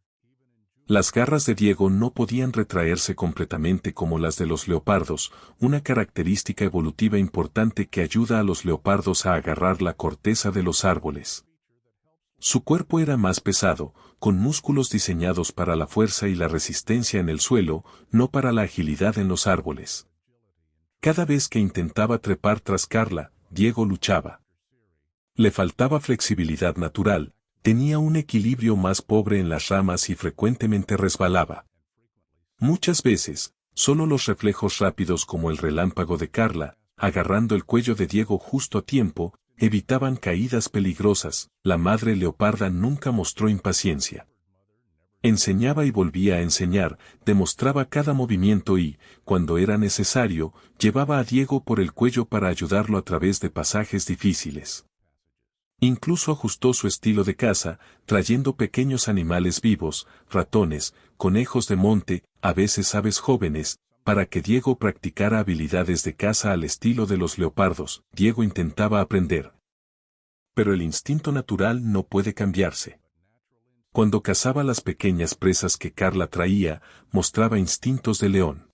Las garras de Diego no podían retraerse completamente como las de los leopardos, una característica evolutiva importante que ayuda a los leopardos a agarrar la corteza de los árboles. Su cuerpo era más pesado, con músculos diseñados para la fuerza y la resistencia en el suelo, no para la agilidad en los árboles. Cada vez que intentaba trepar tras Carla, Diego luchaba. Le faltaba flexibilidad natural, tenía un equilibrio más pobre en las ramas y frecuentemente resbalaba. Muchas veces, solo los reflejos rápidos como el relámpago de Carla, agarrando el cuello de Diego justo a tiempo, evitaban caídas peligrosas. La madre leoparda nunca mostró impaciencia. Enseñaba y volvía a enseñar, demostraba cada movimiento y, cuando era necesario, llevaba a Diego por el cuello para ayudarlo a través de pasajes difíciles. Incluso ajustó su estilo de caza, trayendo pequeños animales vivos, ratones, conejos de monte, a veces aves jóvenes, para que Diego practicara habilidades de caza al estilo de los leopardos. Diego intentaba aprender. Pero el instinto natural no puede cambiarse. Cuando cazaba las pequeñas presas que Carla traía, mostraba instintos de león.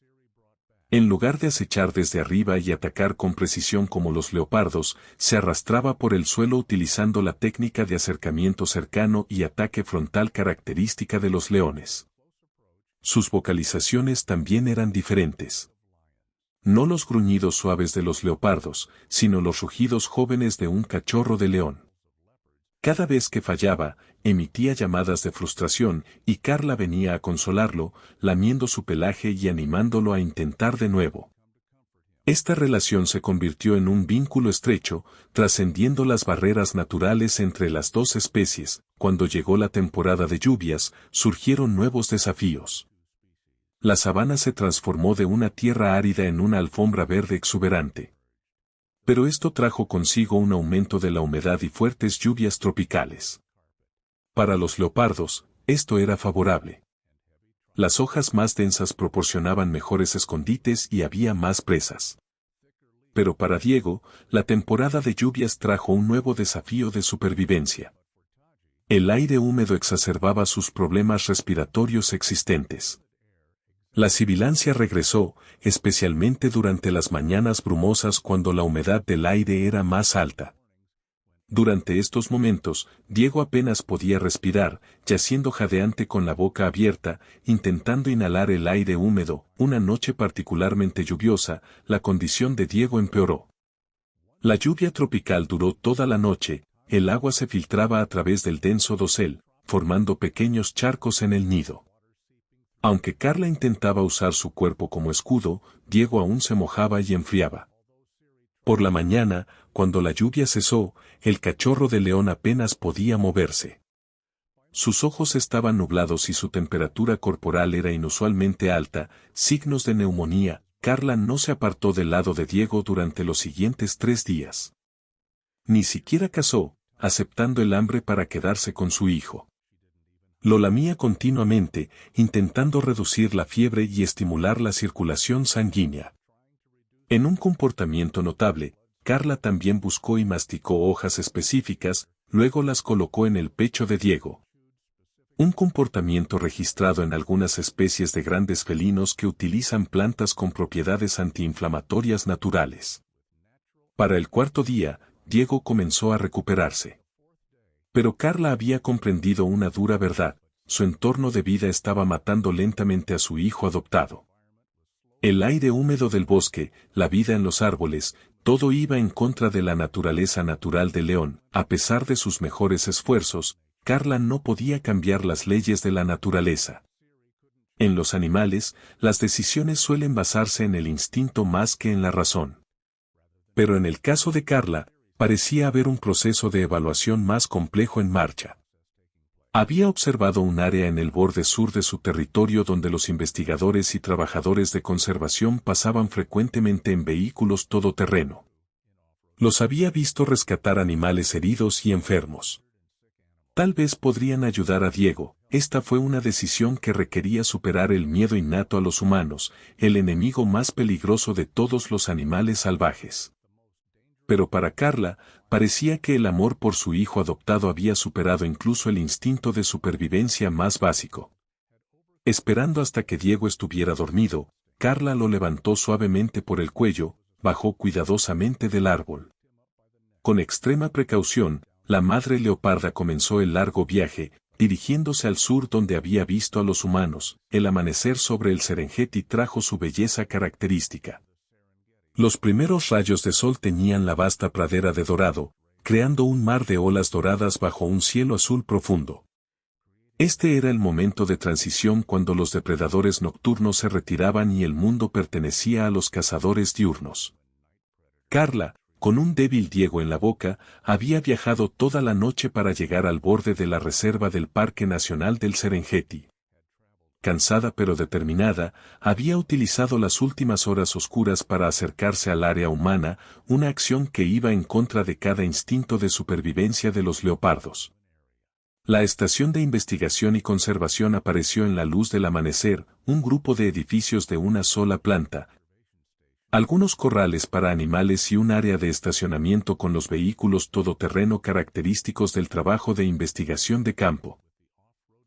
En lugar de acechar desde arriba y atacar con precisión como los leopardos, se arrastraba por el suelo utilizando la técnica de acercamiento cercano y ataque frontal característica de los leones. Sus vocalizaciones también eran diferentes. No los gruñidos suaves de los leopardos, sino los rugidos jóvenes de un cachorro de león. Cada vez que fallaba, emitía llamadas de frustración y Carla venía a consolarlo, lamiendo su pelaje y animándolo a intentar de nuevo. Esta relación se convirtió en un vínculo estrecho, trascendiendo las barreras naturales entre las dos especies. Cuando llegó la temporada de lluvias, surgieron nuevos desafíos. La sabana se transformó de una tierra árida en una alfombra verde exuberante. Pero esto trajo consigo un aumento de la humedad y fuertes lluvias tropicales. Para los leopardos, esto era favorable. Las hojas más densas proporcionaban mejores escondites y había más presas. Pero para Diego, la temporada de lluvias trajo un nuevo desafío de supervivencia. El aire húmedo exacerbaba sus problemas respiratorios existentes. La sibilancia regresó, especialmente durante las mañanas brumosas cuando la humedad del aire era más alta. Durante estos momentos, Diego apenas podía respirar, yaciendo jadeante con la boca abierta, intentando inhalar el aire húmedo. Una noche particularmente lluviosa, la condición de Diego empeoró. La lluvia tropical duró toda la noche, el agua se filtraba a través del denso dosel, formando pequeños charcos en el nido. Aunque Carla intentaba usar su cuerpo como escudo, Diego aún se mojaba y enfriaba. Por la mañana, cuando la lluvia cesó, el cachorro de león apenas podía moverse. Sus ojos estaban nublados y su temperatura corporal era inusualmente alta, signos de neumonía. Carla no se apartó del lado de Diego durante los siguientes 3 días. Ni siquiera cazó, aceptando el hambre para quedarse con su hijo. Lo lamía continuamente, intentando reducir la fiebre y estimular la circulación sanguínea. En un comportamiento notable, Carla también buscó y masticó hojas específicas, luego las colocó en el pecho de Diego. Un comportamiento registrado en algunas especies de grandes felinos que utilizan plantas con propiedades antiinflamatorias naturales. Para el 4.º día, Diego comenzó a recuperarse. Pero Carla había comprendido una dura verdad: su entorno de vida estaba matando lentamente a su hijo adoptado. El aire húmedo del bosque, la vida en los árboles, todo iba en contra de la naturaleza natural del león. A pesar de sus mejores esfuerzos, Carla no podía cambiar las leyes de la naturaleza. En los animales, las decisiones suelen basarse en el instinto más que en la razón. Pero en el caso de Carla, parecía haber un proceso de evaluación más complejo en marcha. Había observado un área en el borde sur de su territorio donde los investigadores y trabajadores de conservación pasaban frecuentemente en vehículos todoterreno. Los había visto rescatar animales heridos y enfermos. Tal vez podrían ayudar a Diego. Esta fue una decisión que requería superar el miedo innato a los humanos, el enemigo más peligroso de todos los animales salvajes. Pero para Carla, parecía que el amor por su hijo adoptado había superado incluso el instinto de supervivencia más básico. Esperando hasta que Diego estuviera dormido, Carla lo levantó suavemente por el cuello, bajó cuidadosamente del árbol. Con extrema precaución, la madre leoparda comenzó el largo viaje, dirigiéndose al sur donde había visto a los humanos. El amanecer sobre el Serengeti trajo su belleza característica. Los primeros rayos de sol teñían la vasta pradera de dorado, creando un mar de olas doradas bajo un cielo azul profundo. Este era el momento de transición cuando los depredadores nocturnos se retiraban y el mundo pertenecía a los cazadores diurnos. Carla, con un débil Diego en la boca, había viajado toda la noche para llegar al borde de la reserva del Parque Nacional del Serengeti. Cansada pero determinada, había utilizado las últimas horas oscuras para acercarse al área humana, una acción que iba en contra de cada instinto de supervivencia de los leopardos. La estación de investigación y conservación apareció en la luz del amanecer, un grupo de edificios de una sola planta, algunos corrales para animales y un área de estacionamiento con los vehículos todoterreno característicos del trabajo de investigación de campo.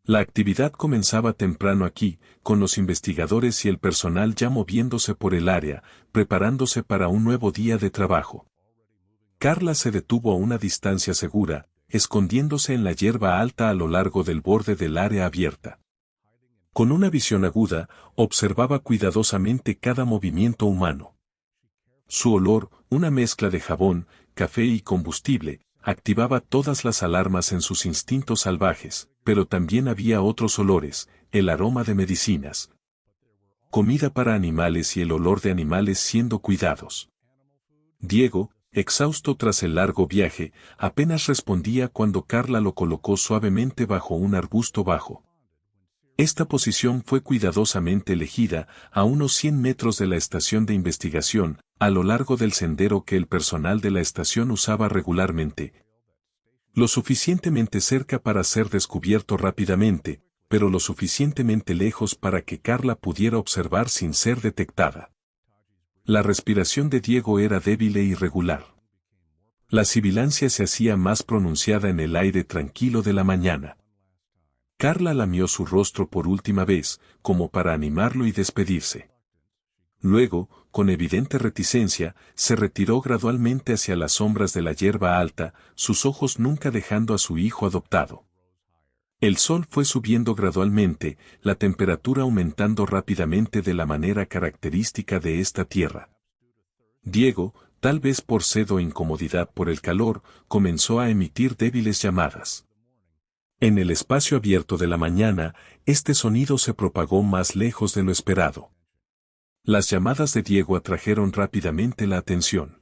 La actividad comenzaba temprano aquí, con los investigadores y el personal ya moviéndose por el área, preparándose para un nuevo día de trabajo. Carla se detuvo a una distancia segura, escondiéndose en la hierba alta a lo largo del borde del área abierta. Con una visión aguda, observaba cuidadosamente cada movimiento humano. Su olor, una mezcla de jabón, café y combustible, activaba todas las alarmas en sus instintos salvajes, pero también había otros olores, el aroma de medicinas, comida para animales y el olor de animales siendo cuidados. Diego, exhausto tras el largo viaje, apenas respondía cuando Carla lo colocó suavemente bajo un arbusto bajo. Esta posición fue cuidadosamente elegida, a unos 100 metros de la estación de investigación, a lo largo del sendero que el personal de la estación usaba regularmente. Lo suficientemente cerca para ser descubierto rápidamente, pero lo suficientemente lejos para que Carla pudiera observar sin ser detectada. La respiración de Diego era débil e irregular. La sibilancia se hacía más pronunciada en el aire tranquilo de la mañana. Carla lamió su rostro por última vez, como para animarlo y despedirse. Luego, con evidente reticencia, se retiró gradualmente hacia las sombras de la hierba alta, sus ojos nunca dejando a su hijo adoptado. El sol fue subiendo gradualmente, la temperatura aumentando rápidamente de la manera característica de esta tierra. Diego, tal vez por sed o incomodidad por el calor, comenzó a emitir débiles llamadas. En el espacio abierto de la mañana, este sonido se propagó más lejos de lo esperado. Las llamadas de Diego atrajeron rápidamente la atención.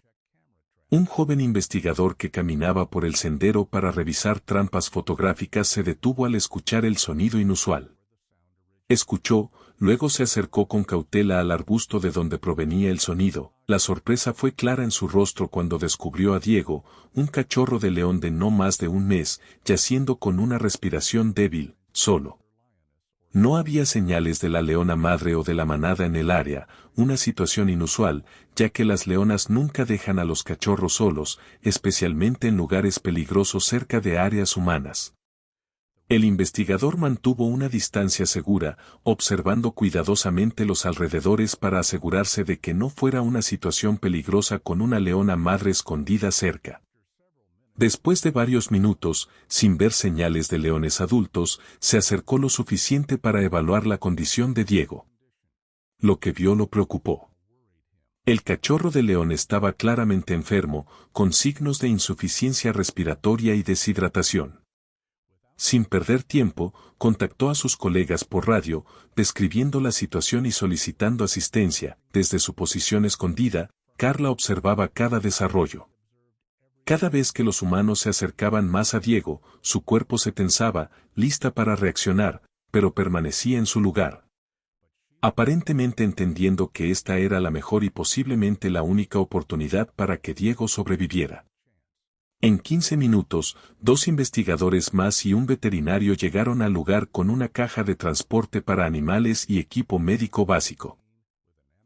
Un joven investigador que caminaba por el sendero para revisar trampas fotográficas se detuvo al escuchar el sonido inusual. Escuchó, luego se acercó con cautela al arbusto de donde provenía el sonido. La sorpresa fue clara en su rostro cuando descubrió a Diego, un cachorro de león de no más de un mes, yaciendo con una respiración débil, solo. No había señales de la leona madre o de la manada en el área, una situación inusual, ya que las leonas nunca dejan a los cachorros solos, especialmente en lugares peligrosos cerca de áreas humanas. El investigador mantuvo una distancia segura, observando cuidadosamente los alrededores para asegurarse de que no fuera una situación peligrosa con una leona madre escondida cerca. Después de varios minutos, sin ver señales de leones adultos, se acercó lo suficiente para evaluar la condición de Diego. Lo que vio lo preocupó. El cachorro de león estaba claramente enfermo, con signos de insuficiencia respiratoria y deshidratación. Sin perder tiempo, contactó a sus colegas por radio, describiendo la situación y solicitando asistencia. Desde su posición escondida, Carla observaba cada desarrollo. Cada vez que los humanos se acercaban más a Diego, su cuerpo se tensaba, lista para reaccionar, pero permanecía en su lugar. Aparentemente entendiendo que esta era la mejor y posiblemente la única oportunidad para que Diego sobreviviera. En 15 minutos, 2 investigadores más y un veterinario llegaron al lugar con una caja de transporte para animales y equipo médico básico.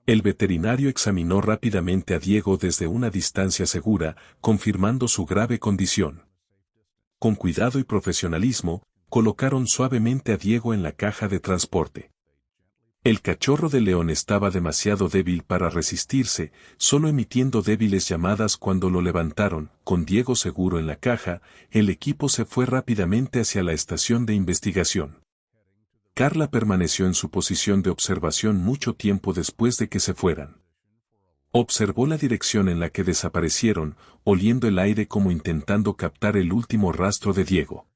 El veterinario examinó rápidamente a Diego desde una distancia segura, confirmando su grave condición. Con cuidado y profesionalismo, colocaron suavemente a Diego en la caja de transporte. El cachorro de león estaba demasiado débil para resistirse, solo emitiendo débiles llamadas cuando lo levantaron. Con Diego seguro en la caja, el equipo se fue rápidamente hacia la estación de investigación. Carla permaneció en su posición de observación mucho tiempo después de que se fueran. Observó la dirección en la que desaparecieron, oliendo el aire como intentando captar el último rastro de Diego.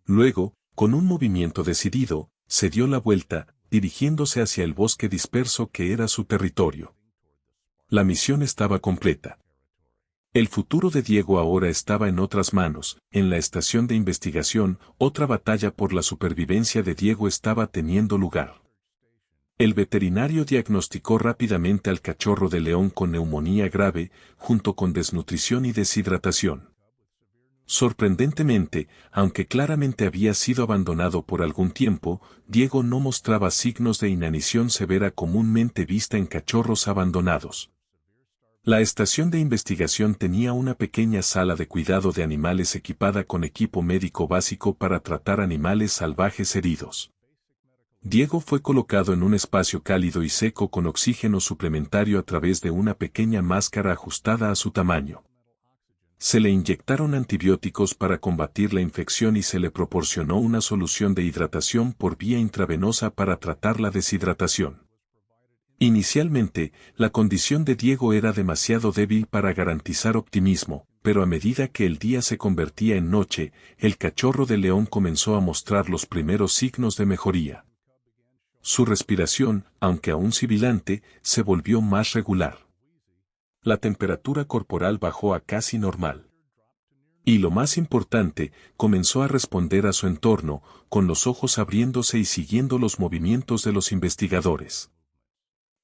Luego, con un movimiento decidido, se dio la vuelta, dirigiéndose hacia el bosque disperso que era su territorio. La misión estaba completa. El futuro de Diego ahora estaba en otras manos. En la estación de investigación, otra batalla por la supervivencia de Diego estaba teniendo lugar. El veterinario diagnosticó rápidamente al cachorro de león con neumonía grave, junto con desnutrición y deshidratación. Sorprendentemente, aunque claramente había sido abandonado por algún tiempo, Diego no mostraba signos de inanición severa comúnmente vista en cachorros abandonados. La estación de investigación tenía una pequeña sala de cuidado de animales equipada con equipo médico básico para tratar animales salvajes heridos. Diego fue colocado en un espacio cálido y seco con oxígeno suplementario a través de una pequeña máscara ajustada a su tamaño. Se le inyectaron antibióticos para combatir la infección y se le proporcionó una solución de hidratación por vía intravenosa para tratar la deshidratación. Inicialmente, la condición de Diego era demasiado débil para garantizar optimismo, pero a medida que el día se convertía en noche, el cachorro de león comenzó a mostrar los primeros signos de mejoría. Su respiración, aunque aún sibilante, se volvió más regular. La temperatura corporal bajó a casi normal. Y lo más importante, comenzó a responder a su entorno, con los ojos abriéndose y siguiendo los movimientos de los investigadores.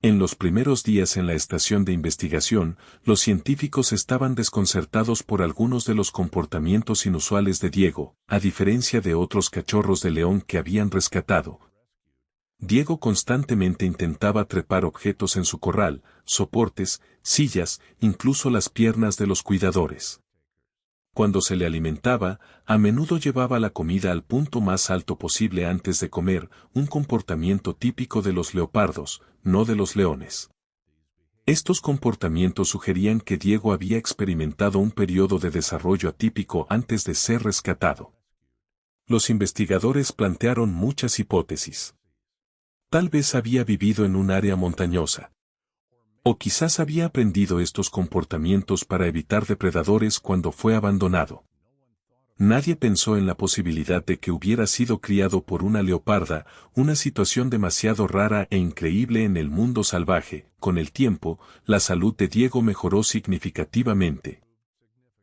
En los primeros días en la estación de investigación, los científicos estaban desconcertados por algunos de los comportamientos inusuales de Diego, a diferencia de otros cachorros de león que habían rescatado. Diego constantemente intentaba trepar objetos en su corral, soportes, sillas, incluso las piernas de los cuidadores. Cuando se le alimentaba, a menudo llevaba la comida al punto más alto posible antes de comer, un comportamiento típico de los leopardos, no de los leones. Estos comportamientos sugerían que Diego había experimentado un periodo de desarrollo atípico antes de ser rescatado. Los investigadores plantearon muchas hipótesis. Tal vez había vivido en un área montañosa. O quizás había aprendido estos comportamientos para evitar depredadores cuando fue abandonado. Nadie pensó en la posibilidad de que hubiera sido criado por una leoparda, una situación demasiado rara e increíble en el mundo salvaje. Con el tiempo, la salud de Diego mejoró significativamente.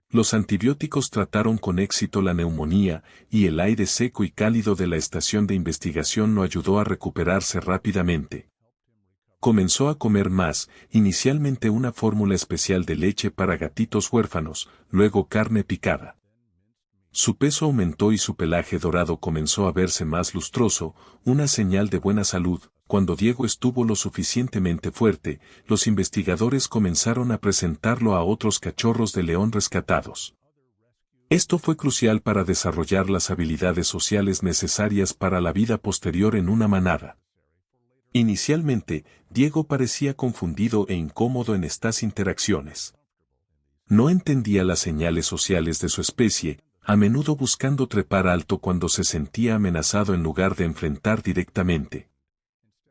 Los antibióticos trataron con éxito la neumonía, y el aire seco y cálido de la estación de investigación lo ayudó a recuperarse rápidamente. Comenzó a comer más, inicialmente una fórmula especial de leche para gatitos huérfanos, luego carne picada. Su peso aumentó y su pelaje dorado comenzó a verse más lustroso, una señal de buena salud. Cuando Diego estuvo lo suficientemente fuerte, los investigadores comenzaron a presentarlo a otros cachorros de león rescatados. Esto fue crucial para desarrollar las habilidades sociales necesarias para la vida posterior en una manada. Inicialmente, Diego parecía confundido e incómodo en estas interacciones. No entendía las señales sociales de su especie, a menudo buscando trepar alto cuando se sentía amenazado en lugar de enfrentar directamente.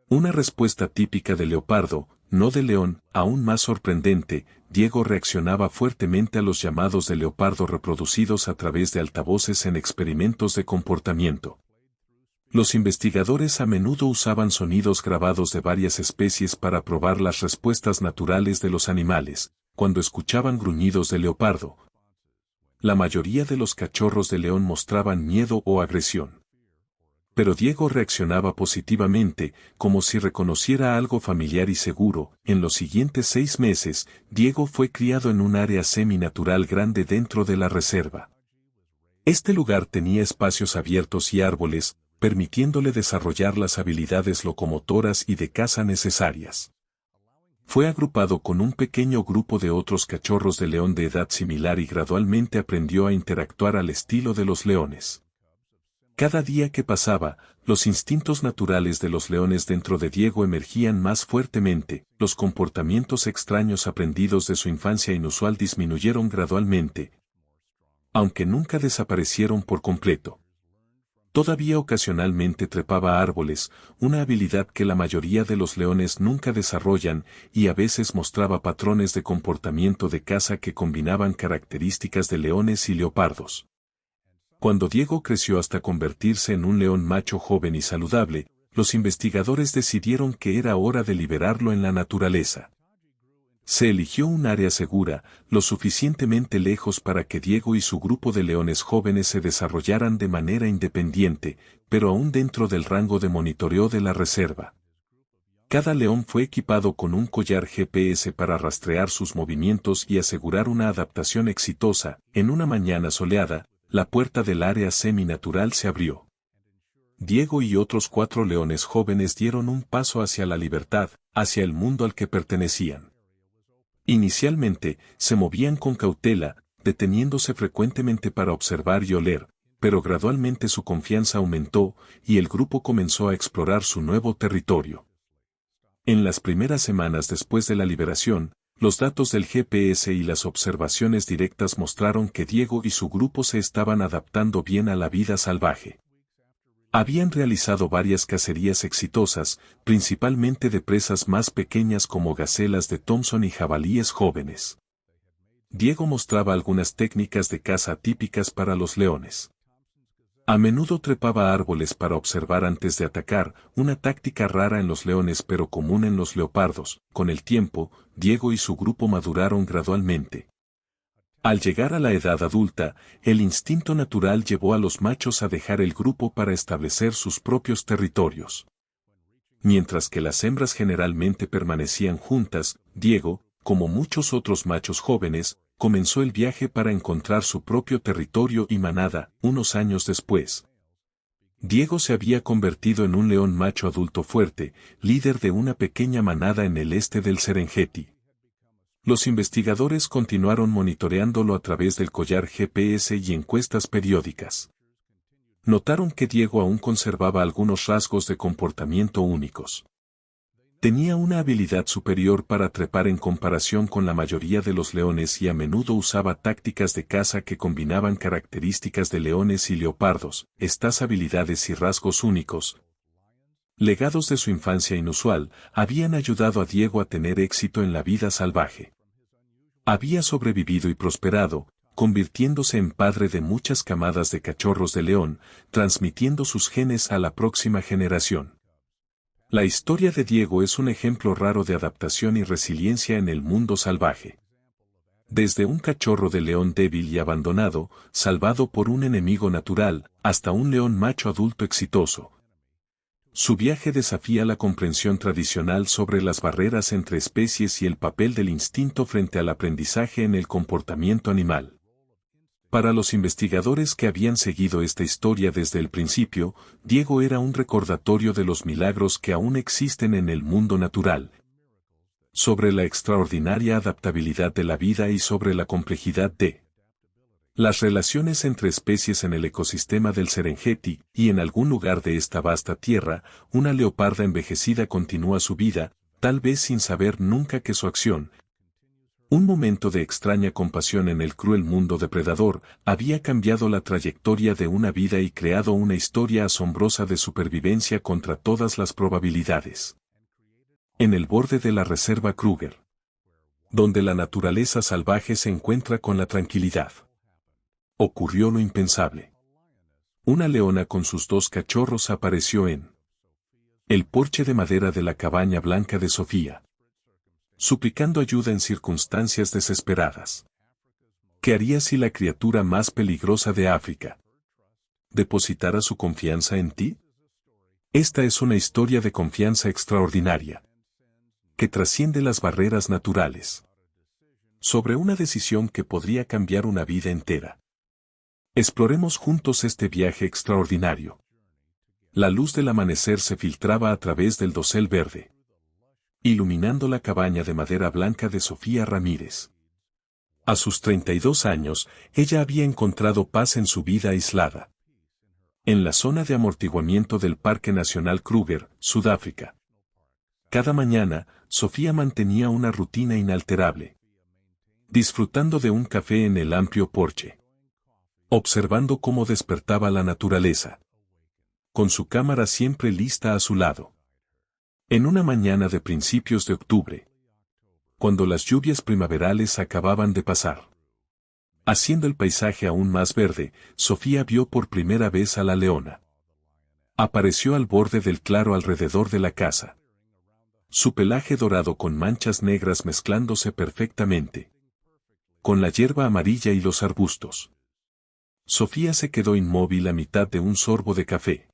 Una respuesta típica de leopardo, no de león, aún más sorprendente, Diego reaccionaba fuertemente a los llamados de leopardo reproducidos a través de altavoces en experimentos de comportamiento. Los investigadores a menudo usaban sonidos grabados de varias especies para probar las respuestas naturales de los animales. Cuando escuchaban gruñidos de leopardo, La mayoría de los cachorros de león mostraban miedo o agresión. Pero Diego reaccionaba positivamente, como si reconociera algo familiar y seguro. En los siguientes 6 meses, Diego fue criado en un área semi-natural grande dentro de la reserva. Este lugar tenía espacios abiertos y árboles, permitiéndole desarrollar las habilidades locomotoras y de caza necesarias. Fue agrupado con un pequeño grupo de otros cachorros de león de edad similar y gradualmente aprendió a interactuar al estilo de los leones. Cada día que pasaba, los instintos naturales de los leones dentro de Diego emergían más fuertemente, los comportamientos extraños aprendidos de su infancia inusual disminuyeron gradualmente, aunque nunca desaparecieron por completo. Todavía ocasionalmente trepaba a árboles, una habilidad que la mayoría de los leones nunca desarrollan, y a veces mostraba patrones de comportamiento de caza que combinaban características de leones y leopardos. Cuando Diego creció hasta convertirse en un león macho joven y saludable, los investigadores decidieron que era hora de liberarlo en la naturaleza. Se eligió un área segura, lo suficientemente lejos para que Diego y su grupo de leones jóvenes se desarrollaran de manera independiente, pero aún dentro del rango de monitoreo de la reserva. Cada león fue equipado con un collar GPS para rastrear sus movimientos y asegurar una adaptación exitosa. En una mañana soleada, la puerta del área semi-natural se abrió. Diego y otros 4 leones jóvenes dieron un paso hacia la libertad, hacia el mundo al que pertenecían. Inicialmente, se movían con cautela, deteniéndose frecuentemente para observar y oler, pero gradualmente su confianza aumentó, y el grupo comenzó a explorar su nuevo territorio. En las primeras semanas después de la liberación, los datos del GPS y las observaciones directas mostraron que Diego y su grupo se estaban adaptando bien a la vida salvaje. Habían realizado varias cacerías exitosas, principalmente de presas más pequeñas como gacelas de Thompson y jabalíes jóvenes. Diego mostraba algunas técnicas de caza típicas para los leones. A menudo trepaba a árboles para observar antes de atacar, una táctica rara en los leones pero común en los leopardos. Con el tiempo, Diego y su grupo maduraron gradualmente. Al llegar a la edad adulta, el instinto natural llevó a los machos a dejar el grupo para establecer sus propios territorios. Mientras que las hembras generalmente permanecían juntas, Diego, como muchos otros machos jóvenes, comenzó el viaje para encontrar su propio territorio y manada. Unos años después, Diego se había convertido en un león macho adulto fuerte, líder de una pequeña manada en el este del Serengeti. Los investigadores continuaron monitoreándolo a través del collar GPS y encuestas periódicas. Notaron que Diego aún conservaba algunos rasgos de comportamiento únicos. Tenía una habilidad superior para trepar en comparación con la mayoría de los leones y a menudo usaba tácticas de caza que combinaban características de leones y leopardos. Estas habilidades y rasgos únicos, legados de su infancia inusual, habían ayudado a Diego a tener éxito en la vida salvaje. Había sobrevivido y prosperado, convirtiéndose en padre de muchas camadas de cachorros de león, transmitiendo sus genes a la próxima generación. La historia de Diego es un ejemplo raro de adaptación y resiliencia en el mundo salvaje. Desde un cachorro de león débil y abandonado, salvado por un enemigo natural, hasta un león macho adulto exitoso. Su viaje desafía la comprensión tradicional sobre las barreras entre especies y el papel del instinto frente al aprendizaje en el comportamiento animal. Para los investigadores que habían seguido esta historia desde el principio, Diego era un recordatorio de los milagros que aún existen en el mundo natural, sobre la extraordinaria adaptabilidad de la vida y sobre la complejidad de las relaciones entre especies en el ecosistema del Serengeti, y en algún lugar de esta vasta tierra, una leoparda envejecida continúa su vida, tal vez sin saber nunca que su acción, un momento de extraña compasión en el cruel mundo depredador, había cambiado la trayectoria de una vida y creado una historia asombrosa de supervivencia contra todas las probabilidades. En el borde de la reserva Kruger, donde la naturaleza salvaje se encuentra con la tranquilidad, ocurrió lo impensable. Una leona con sus 2 cachorros apareció en el porche de madera de la cabaña blanca de Sofía, suplicando ayuda en circunstancias desesperadas. ¿Qué haría si la criatura más peligrosa de África depositara su confianza en ti? Esta es una historia de confianza extraordinaria, que trasciende las barreras naturales, sobre una decisión que podría cambiar una vida entera. Exploremos juntos este viaje extraordinario. La luz del amanecer se filtraba a través del dosel verde, iluminando la cabaña de madera blanca de Sofía Ramírez. A sus 32 años, ella había encontrado paz en su vida aislada, en la zona de amortiguamiento del Parque Nacional Kruger, Sudáfrica. Cada mañana, Sofía mantenía una rutina inalterable, disfrutando de un café en el amplio porche, observando cómo despertaba la naturaleza, con su cámara siempre lista a su lado. En una mañana de principios de octubre, cuando las lluvias primaverales acababan de pasar, haciendo el paisaje aún más verde, Sofía vio por primera vez a la leona. Apareció al borde del claro alrededor de la casa, su pelaje dorado con manchas negras mezclándose perfectamente con la hierba amarilla y los arbustos. Sofía se quedó inmóvil a mitad de un sorbo de café,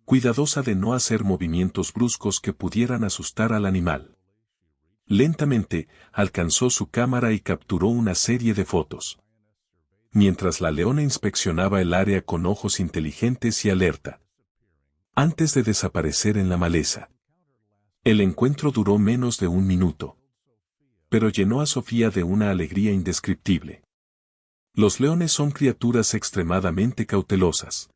cuidadosa de no hacer movimientos bruscos que pudieran asustar al animal. Lentamente, alcanzó su cámara y capturó una serie de fotos, mientras la leona inspeccionaba el área con ojos inteligentes y alerta, antes de desaparecer en la maleza. El encuentro duró menos de un minuto, pero llenó a Sofía de una alegría indescriptible. Los leones son criaturas extremadamente cautelosas.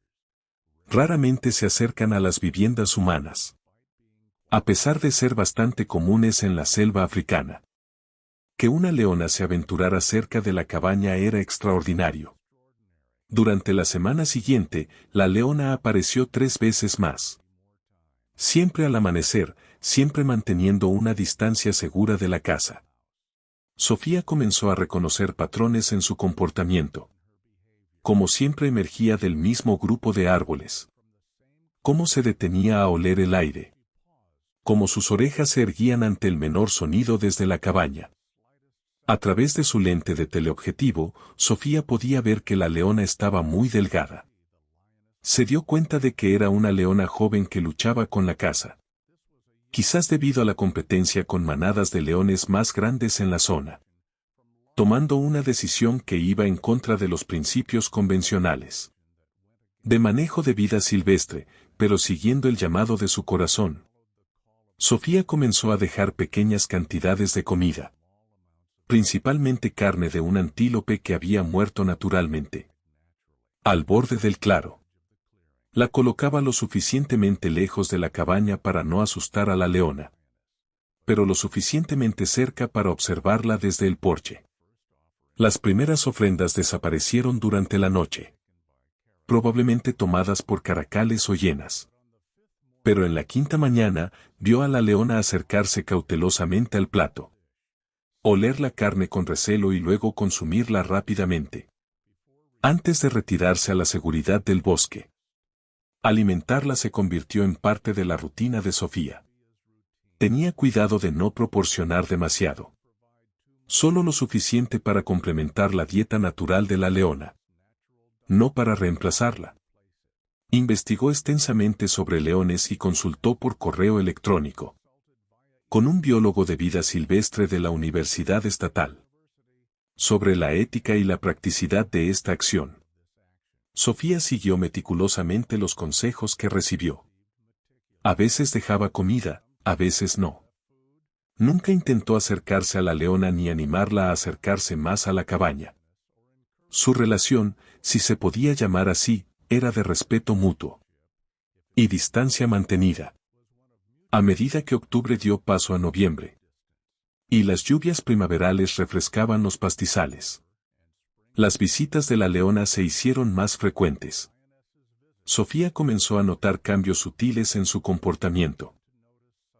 Raramente se acercan a las viviendas humanas, a pesar de ser bastante comunes en la selva africana. Que una leona se aventurara cerca de la cabaña era extraordinario. Durante la semana siguiente, la leona apareció 3 veces más. Siempre al amanecer, siempre manteniendo una distancia segura de la casa. Sofía comenzó a reconocer patrones en su comportamiento. Como siempre emergía del mismo grupo de árboles. Cómo se detenía a oler el aire. Cómo sus orejas se erguían ante el menor sonido desde la cabaña. A través de su lente de teleobjetivo, Sofía podía ver que la leona estaba muy delgada. Se dio cuenta de que era una leona joven que luchaba con la caza. Quizás debido a la competencia con manadas de leones más grandes en la zona. Tomando una decisión que iba en contra de los principios convencionales de manejo de vida silvestre, pero siguiendo el llamado de su corazón. Sofía comenzó a dejar pequeñas cantidades de comida, principalmente carne de un antílope que había muerto naturalmente, al borde del claro. La colocaba lo suficientemente lejos de la cabaña para no asustar a la leona, pero lo suficientemente cerca para observarla desde el porche. Las primeras ofrendas desaparecieron durante la noche, probablemente tomadas por caracales o hienas. Pero en la quinta mañana, vio a la leona acercarse cautelosamente al plato, oler la carne con recelo y luego consumirla rápidamente, antes de retirarse a la seguridad del bosque. Alimentarla se convirtió en parte de la rutina de Sofía. Tenía cuidado de no proporcionar demasiado. Solo lo suficiente para complementar la dieta natural de la leona. No para reemplazarla. Investigó extensamente sobre leones y consultó por correo electrónico con un biólogo de vida silvestre de la Universidad Estatal sobre la ética y la practicidad de esta acción. Sofía siguió meticulosamente los consejos que recibió. A veces dejaba comida, a veces no. Nunca intentó acercarse a la leona ni animarla a acercarse más a la cabaña. Su relación, si se podía llamar así, era de respeto mutuo y distancia mantenida. A medida que octubre dio paso a noviembre, y las lluvias primaverales refrescaban los pastizales, las visitas de la leona se hicieron más frecuentes. Sofía comenzó a notar cambios sutiles en su comportamiento.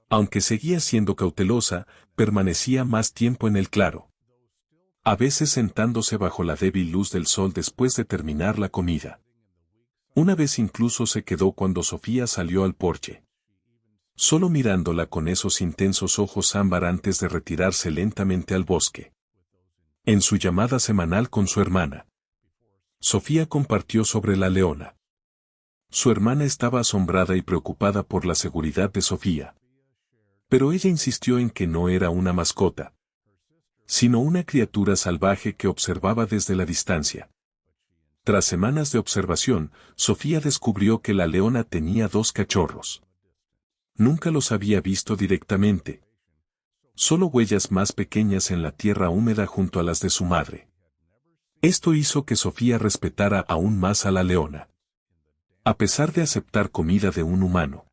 Aunque seguía siendo cautelosa, permanecía más tiempo en el claro, a veces sentándose bajo la débil luz del sol después de terminar la comida. Una vez incluso se quedó cuando Sofía salió al porche, solo mirándola con esos intensos ojos ámbar antes de retirarse lentamente al bosque. En su llamada semanal con su hermana, Sofía compartió sobre la leona. Su hermana estaba asombrada y preocupada por la seguridad de Sofía. Pero ella insistió en que no era una mascota, sino una criatura salvaje que observaba desde la distancia. Tras semanas de observación, Sofía descubrió que la leona tenía 2 cachorros. Nunca los había visto directamente. Solo huellas más pequeñas en la tierra húmeda junto a las de su madre. Esto hizo que Sofía respetara aún más a la leona. A pesar de aceptar comida de un humano,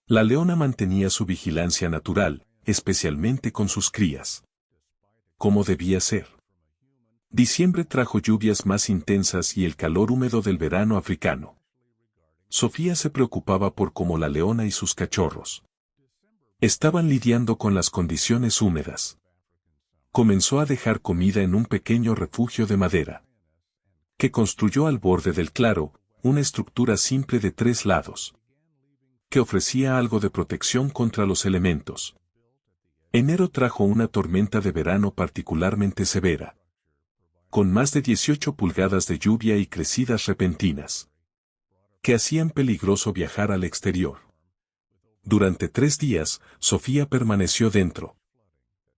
la leona mantenía su vigilancia natural, especialmente con sus crías. ¿Cómo debía ser? Diciembre trajo lluvias más intensas y el calor húmedo del verano africano. Sofía se preocupaba por cómo la leona y sus cachorros estaban lidiando con las condiciones húmedas. Comenzó a dejar comida en un pequeño refugio de madera, que construyó al borde del claro, una estructura simple de 3 lados, que ofrecía algo de protección contra los elementos. Enero trajo una tormenta de verano particularmente severa, con más de 18 pulgadas de lluvia y crecidas repentinas, que hacían peligroso viajar al exterior. Durante 3 días, Sofía permaneció dentro,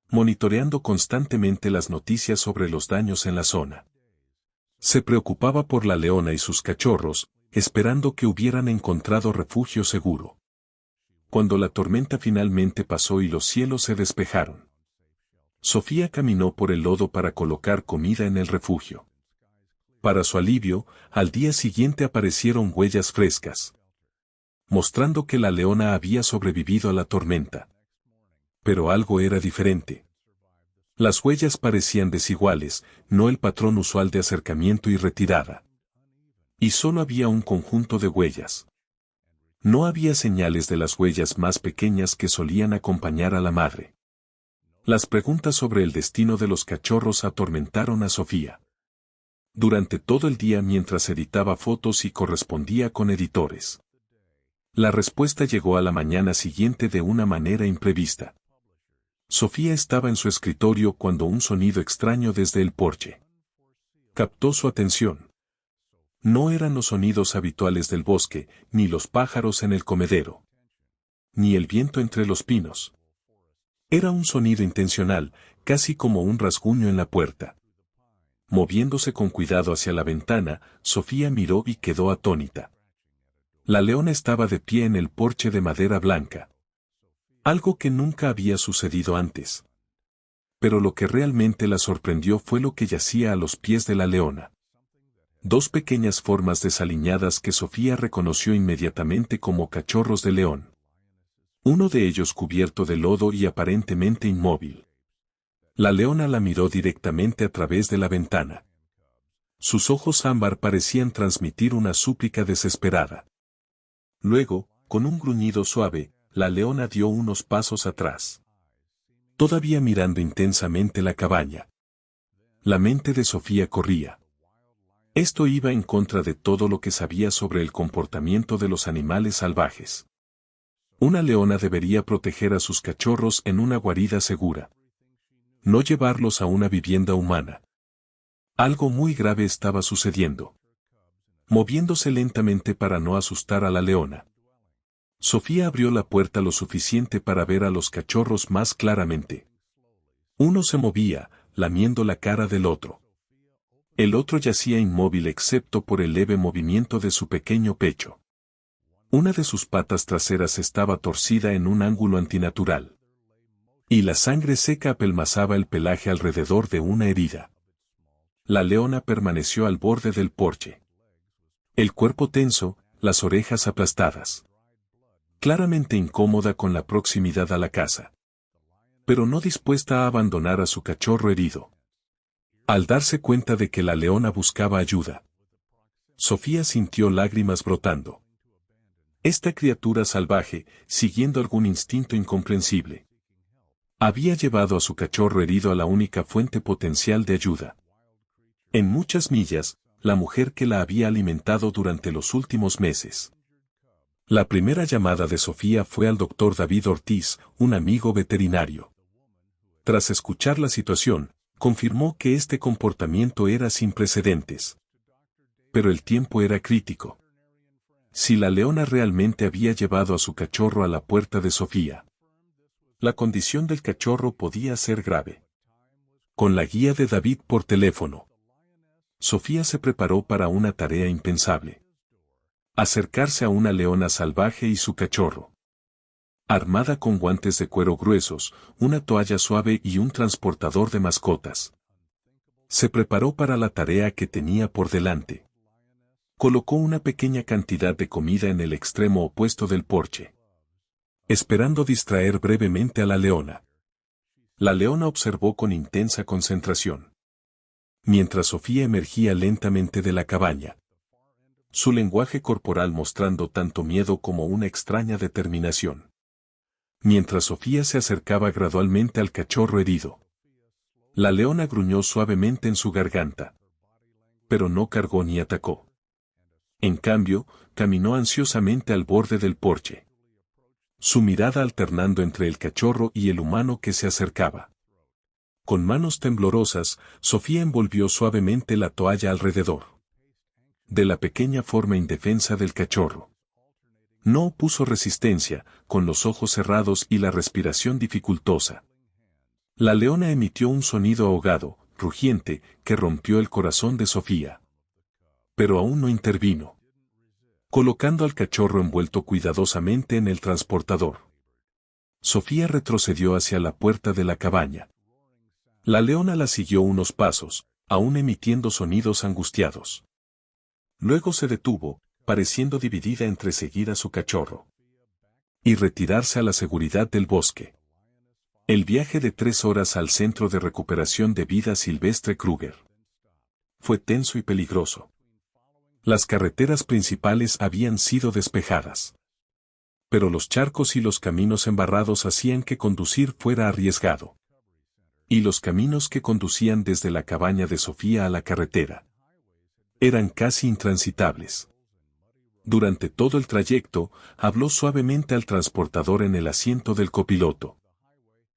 monitoreando constantemente las noticias sobre los daños en la zona. Se preocupaba por la leona y sus cachorros, esperando que hubieran encontrado refugio seguro. Cuando la tormenta finalmente pasó y los cielos se despejaron, Sofía caminó por el lodo para colocar comida en el refugio. Para su alivio, al día siguiente aparecieron huellas frescas, mostrando que la leona había sobrevivido a la tormenta. Pero algo era diferente. Las huellas parecían desiguales, no el patrón usual de acercamiento y retirada. Y solo había un conjunto de huellas. No había señales de las huellas más pequeñas que solían acompañar a la madre. Las preguntas sobre el destino de los cachorros atormentaron a Sofía. Durante todo el día mientras editaba fotos y correspondía con editores, la respuesta llegó a la mañana siguiente de una manera imprevista. Sofía estaba en su escritorio cuando un sonido extraño desde el porche captó su atención. No eran los sonidos habituales del bosque, ni los pájaros en el comedero, ni el viento entre los pinos. Era un sonido intencional, casi como un rasguño en la puerta. Moviéndose con cuidado hacia la ventana, Sofía miró y quedó atónita. La leona estaba de pie en el porche de madera blanca. Algo que nunca había sucedido antes. Pero lo que realmente la sorprendió fue lo que yacía a los pies de la leona. 2 pequeñas formas desaliñadas que Sofía reconoció inmediatamente como cachorros de león. Uno de ellos cubierto de lodo y aparentemente inmóvil. La leona la miró directamente a través de la ventana. Sus ojos ámbar parecían transmitir una súplica desesperada. Luego, con un gruñido suave, la leona dio unos pasos atrás, todavía mirando intensamente la cabaña. La mente de Sofía corría. Esto iba en contra de todo lo que sabía sobre el comportamiento de los animales salvajes. Una leona debería proteger a sus cachorros en una guarida segura, no llevarlos a una vivienda humana. Algo muy grave estaba sucediendo. Moviéndose lentamente para no asustar a la leona, Sofía abrió la puerta lo suficiente para ver a los cachorros más claramente. Uno se movía, lamiendo la cara del otro. El otro yacía inmóvil excepto por el leve movimiento de su pequeño pecho. Una de sus patas traseras estaba torcida en un ángulo antinatural. Y la sangre seca apelmazaba el pelaje alrededor de una herida. La leona permaneció al borde del porche. El cuerpo tenso, las orejas aplastadas. Claramente incómoda con la proximidad a la casa, pero no dispuesta a abandonar a su cachorro herido. Al darse cuenta de que la leona buscaba ayuda, Sofía sintió lágrimas brotando. Esta criatura salvaje, siguiendo algún instinto incomprensible, había llevado a su cachorro herido a la única fuente potencial de ayuda. En muchas millas, la mujer que la había alimentado durante los últimos meses. La primera llamada de Sofía fue al doctor David Ortiz, un amigo veterinario. Tras escuchar la situación, confirmó que este comportamiento era sin precedentes. Pero el tiempo era crítico. Si la leona realmente había llevado a su cachorro a la puerta de Sofía, la condición del cachorro podía ser grave. Con la guía de David por teléfono, Sofía se preparó para una tarea impensable: acercarse a una leona salvaje y su cachorro. Armada con guantes de cuero gruesos, una toalla suave y un transportador de mascotas, se preparó para la tarea que tenía por delante. Colocó una pequeña cantidad de comida en el extremo opuesto del porche, esperando distraer brevemente a la leona. La leona observó con intensa concentración, mientras Sofía emergía lentamente de la cabaña, su lenguaje corporal mostrando tanto miedo como una extraña determinación. Mientras Sofía se acercaba gradualmente al cachorro herido, la leona gruñó suavemente en su garganta, pero no cargó ni atacó. En cambio, caminó ansiosamente al borde del porche, su mirada alternando entre el cachorro y el humano que se acercaba. Con manos temblorosas, Sofía envolvió suavemente la toalla alrededor de la pequeña forma indefensa del cachorro. No opuso resistencia, con los ojos cerrados y la respiración dificultosa. La leona emitió un sonido ahogado, rugiente, que rompió el corazón de Sofía. Pero aún no intervino, colocando al cachorro envuelto cuidadosamente en el transportador. Sofía retrocedió hacia la puerta de la cabaña. La leona la siguió unos pasos, aún emitiendo sonidos angustiados. Luego se detuvo, pareciendo dividida entre seguir a su cachorro y retirarse a la seguridad del bosque. El viaje de 3 horas al Centro de Recuperación de Vida Silvestre Kruger fue tenso y peligroso. Las carreteras principales habían sido despejadas, pero los charcos y los caminos embarrados hacían que conducir fuera arriesgado. Y los caminos que conducían desde la cabaña de Sofía a la carretera eran casi intransitables. Durante todo el trayecto, habló suavemente al transportador en el asiento del copiloto,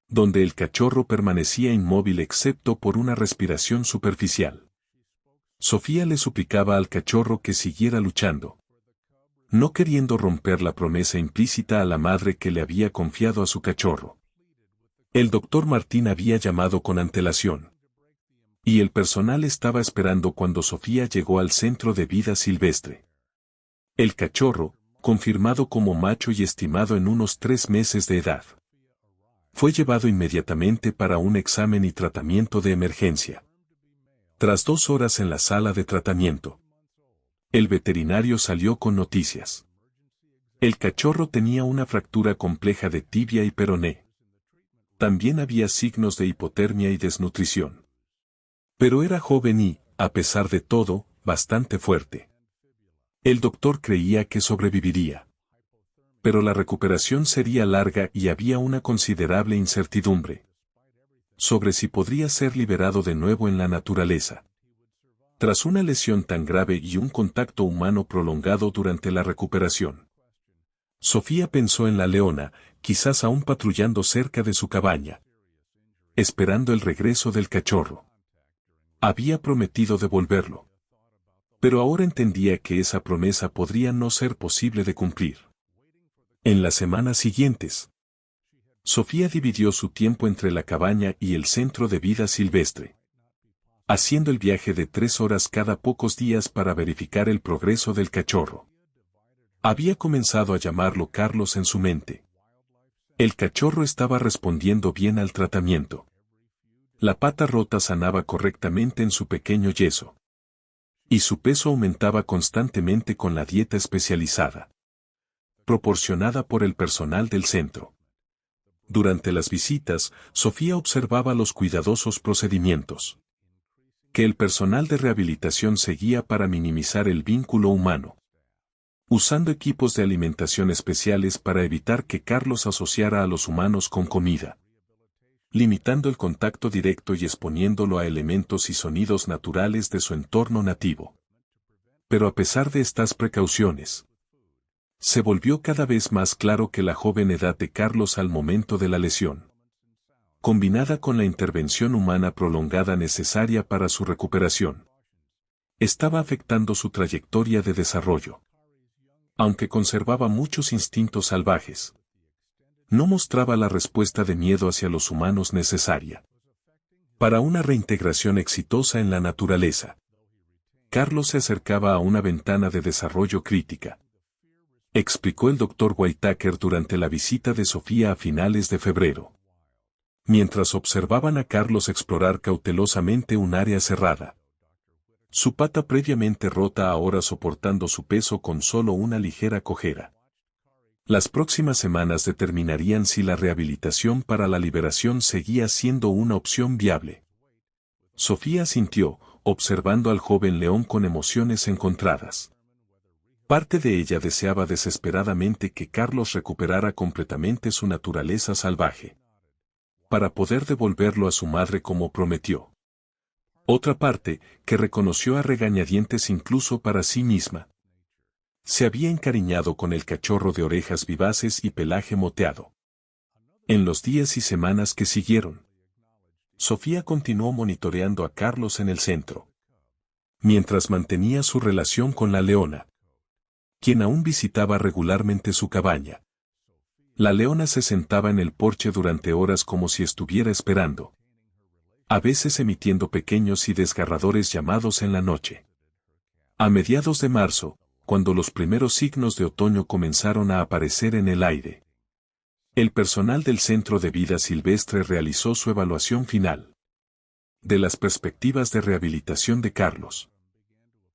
donde el cachorro permanecía inmóvil excepto por una respiración superficial. Sofía le suplicaba al cachorro que siguiera luchando, no queriendo romper la promesa implícita a la madre que le había confiado a su cachorro. El doctor Martín había llamado con antelación, y el personal estaba esperando cuando Sofía llegó al Centro de Vida Silvestre. El cachorro, confirmado como macho y estimado en unos 3 meses de edad, fue llevado inmediatamente para un examen y tratamiento de emergencia. Tras 2 horas en la sala de tratamiento, el veterinario salió con noticias. El cachorro tenía una fractura compleja de tibia y peroné. También había signos de hipotermia y desnutrición. Pero era joven y, a pesar de todo, bastante fuerte. El doctor creía que sobreviviría. Pero la recuperación sería larga y había una considerable incertidumbre sobre si podría ser liberado de nuevo en la naturaleza. Tras una lesión tan grave y un contacto humano prolongado durante la recuperación, Sofía pensó en la leona, quizás aún patrullando cerca de su cabaña, esperando el regreso del cachorro. Había prometido devolverlo, pero ahora entendía que esa promesa podría no ser posible de cumplir. En las semanas siguientes, Sofía dividió su tiempo entre la cabaña y el Centro de Vida Silvestre, haciendo el viaje de 3 horas cada pocos días para verificar el progreso del cachorro. Había comenzado a llamarlo Carlos en su mente. El cachorro estaba respondiendo bien al tratamiento. La pata rota sanaba correctamente en su pequeño yeso, y su peso aumentaba constantemente con la dieta especializada proporcionada por el personal del centro. Durante las visitas, Sofía observaba los cuidadosos procedimientos que el personal de rehabilitación seguía para minimizar el vínculo humano, usando equipos de alimentación especiales para evitar que Carlos asociara a los humanos con comida, limitando el contacto directo y exponiéndolo a elementos y sonidos naturales de su entorno nativo. Pero a pesar de estas precauciones, se volvió cada vez más claro que la joven edad de Carlos al momento de la lesión combinada con la intervención humana prolongada necesaria para su recuperación, estaba afectando su trayectoria de desarrollo. Aunque conservaba muchos instintos salvajes, no mostraba la respuesta de miedo hacia los humanos necesaria para una reintegración exitosa en la naturaleza. Carlos se acercaba a una ventana de desarrollo crítica, explicó el Dr. Whitaker durante la visita de Sofía a finales de febrero. Mientras observaban a Carlos explorar cautelosamente un área cerrada, su pata previamente rota ahora soportando su peso con solo una ligera cojera. Las próximas semanas determinarían si la rehabilitación para la liberación seguía siendo una opción viable. Sofía sintió, observando al joven león con emociones encontradas. Parte de ella deseaba desesperadamente que Carlos recuperara completamente su naturaleza salvaje, para poder devolverlo a su madre como prometió. Otra parte, que reconoció a regañadientes incluso para sí misma, se había encariñado con el cachorro de orejas vivaces y pelaje moteado. En los días y semanas que siguieron, Sofía continuó monitoreando a Carlos en el centro, mientras mantenía su relación con la leona, quien aún visitaba regularmente su cabaña. La leona se sentaba en el porche durante horas como si estuviera esperando, a veces emitiendo pequeños y desgarradores llamados en la noche. A mediados de marzo, cuando los primeros signos de otoño comenzaron a aparecer en el aire, el personal del Centro de Vida Silvestre realizó su evaluación final de las perspectivas de rehabilitación de Carlos.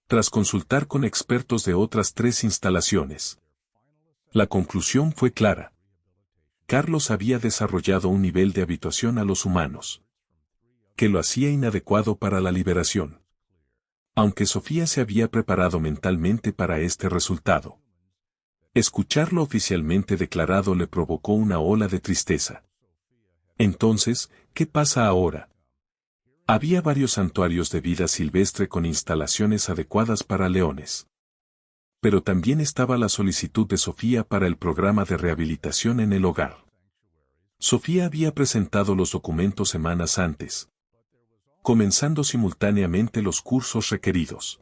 Tras consultar con expertos de otras 3 instalaciones, la conclusión fue clara. Carlos había desarrollado un nivel de habituación a los humanos que lo hacía inadecuado para la liberación. Aunque Sofía se había preparado mentalmente para este resultado, escucharlo oficialmente declarado le provocó una ola de tristeza. Entonces, ¿qué pasa ahora? Había varios santuarios de vida silvestre con instalaciones adecuadas para leones. Pero también estaba la solicitud de Sofía para el programa de rehabilitación en el hogar. Sofía había presentado los documentos semanas antes, comenzando simultáneamente los cursos requeridos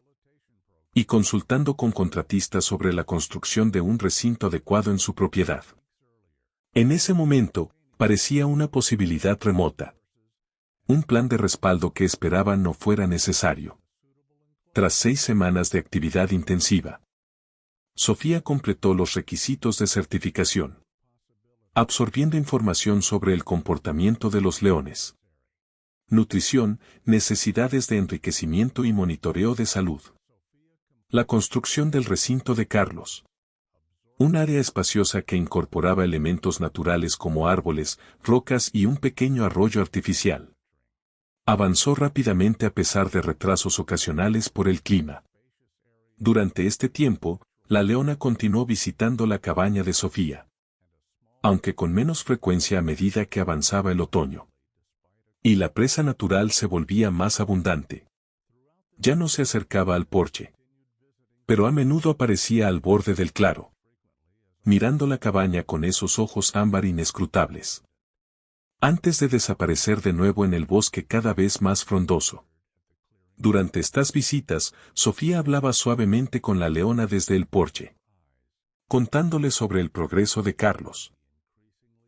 y consultando con contratistas sobre la construcción de un recinto adecuado en su propiedad. En ese momento, parecía una posibilidad remota. Un plan de respaldo que esperaban no fuera necesario. Tras 6 semanas de actividad intensiva, Sofía completó los requisitos de certificación, absorbiendo información sobre el comportamiento de los leones, nutrición, necesidades de enriquecimiento y monitoreo de salud. La construcción del recinto de Carlos. Un área espaciosa que incorporaba elementos naturales como árboles, rocas y un pequeño arroyo artificial. Avanzó rápidamente a pesar de retrasos ocasionales por el clima. Durante este tiempo, la leona continuó visitando la cabaña de Sofía, aunque con menos frecuencia a medida que avanzaba el otoño. Y la presa natural se volvía más abundante. Ya no se acercaba al porche, pero a menudo aparecía al borde del claro, mirando la cabaña con esos ojos ámbar inescrutables, antes de desaparecer de nuevo en el bosque cada vez más frondoso. Durante estas visitas, Sofía hablaba suavemente con la leona desde el porche, contándole sobre el progreso de Carlos,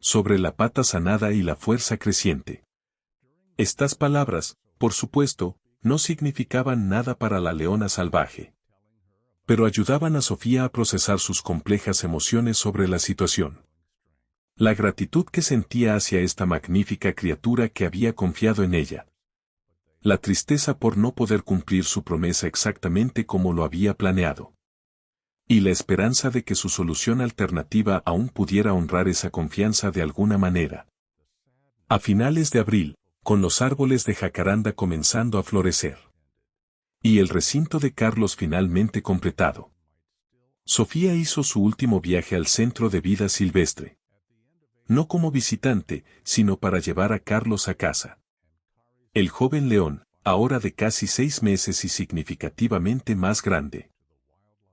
sobre la pata sanada y la fuerza creciente. Estas palabras, por supuesto, no significaban nada para la leona salvaje, pero ayudaban a Sofía a procesar sus complejas emociones sobre la situación. La gratitud que sentía hacia esta magnífica criatura que había confiado en ella. La tristeza por no poder cumplir su promesa exactamente como lo había planeado. Y la esperanza de que su solución alternativa aún pudiera honrar esa confianza de alguna manera. A finales de abril, con los árboles de jacaranda comenzando a florecer, y el recinto de Carlos finalmente completado, Sofía hizo su último viaje al Centro de Vida Silvestre. No como visitante, sino para llevar a Carlos a casa. El joven león, ahora de casi 6 meses y significativamente más grande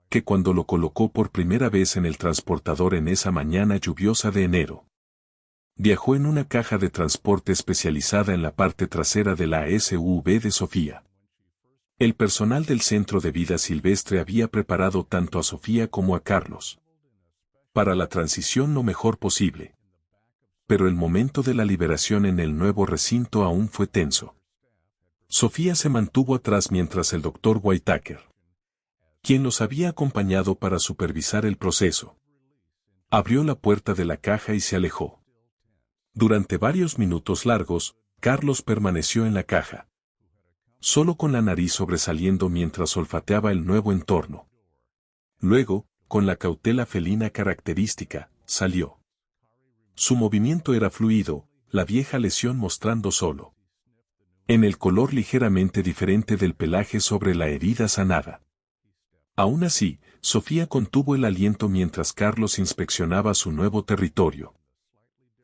que cuando lo colocó por primera vez en el transportador en esa mañana lluviosa de enero. Viajó en una caja de transporte especializada en la parte trasera de la SUV de Sofía. El personal del Centro de Vida Silvestre había preparado tanto a Sofía como a Carlos para la transición lo mejor posible. Pero el momento de la liberación en el nuevo recinto aún fue tenso. Sofía se mantuvo atrás mientras el Dr. Whitaker, quien los había acompañado para supervisar el proceso, abrió la puerta de la caja y se alejó. Durante varios minutos largos, Carlos permaneció en la caja, solo con la nariz sobresaliendo mientras olfateaba el nuevo entorno. Luego, con la cautela felina característica, salió. Su movimiento era fluido, la vieja lesión mostrando solo en el color ligeramente diferente del pelaje sobre la herida sanada. Aún así, Sofía contuvo el aliento mientras Carlos inspeccionaba su nuevo territorio,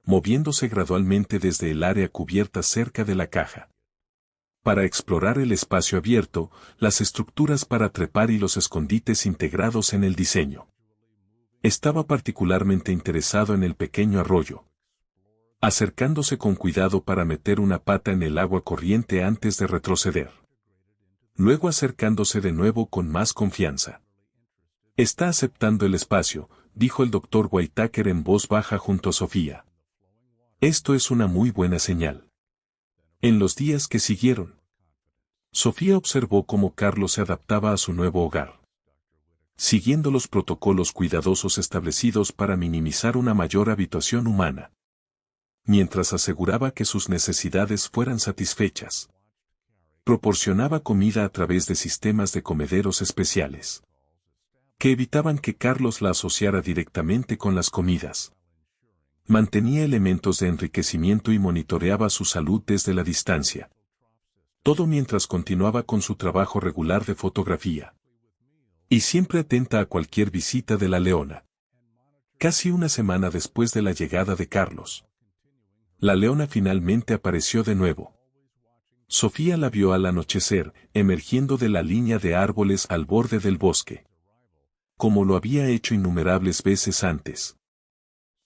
moviéndose gradualmente desde el área cubierta cerca de la caja, para explorar el espacio abierto, las estructuras para trepar y los escondites integrados en el diseño. Estaba particularmente interesado en el pequeño arroyo, acercándose con cuidado para meter una pata en el agua corriente antes de retroceder. Luego acercándose de nuevo con más confianza. Está aceptando el espacio, dijo el Dr. Whitaker en voz baja junto a Sofía. Esto es una muy buena señal. En los días que siguieron, Sofía observó cómo Carlos se adaptaba a su nuevo hogar, siguiendo los protocolos cuidadosos establecidos para minimizar una mayor habitación humana, mientras aseguraba que sus necesidades fueran satisfechas. Proporcionaba comida a través de sistemas de comederos especiales, que evitaban que Carlos la asociara directamente con las comidas. Mantenía elementos de enriquecimiento y monitoreaba su salud desde la distancia. Todo mientras continuaba con su trabajo regular de fotografía. Y siempre atenta a cualquier visita de la leona. Casi una semana después de la llegada de Carlos, la leona finalmente apareció de nuevo. Sofía la vio al anochecer, emergiendo de la línea de árboles al borde del bosque, como lo había hecho innumerables veces antes.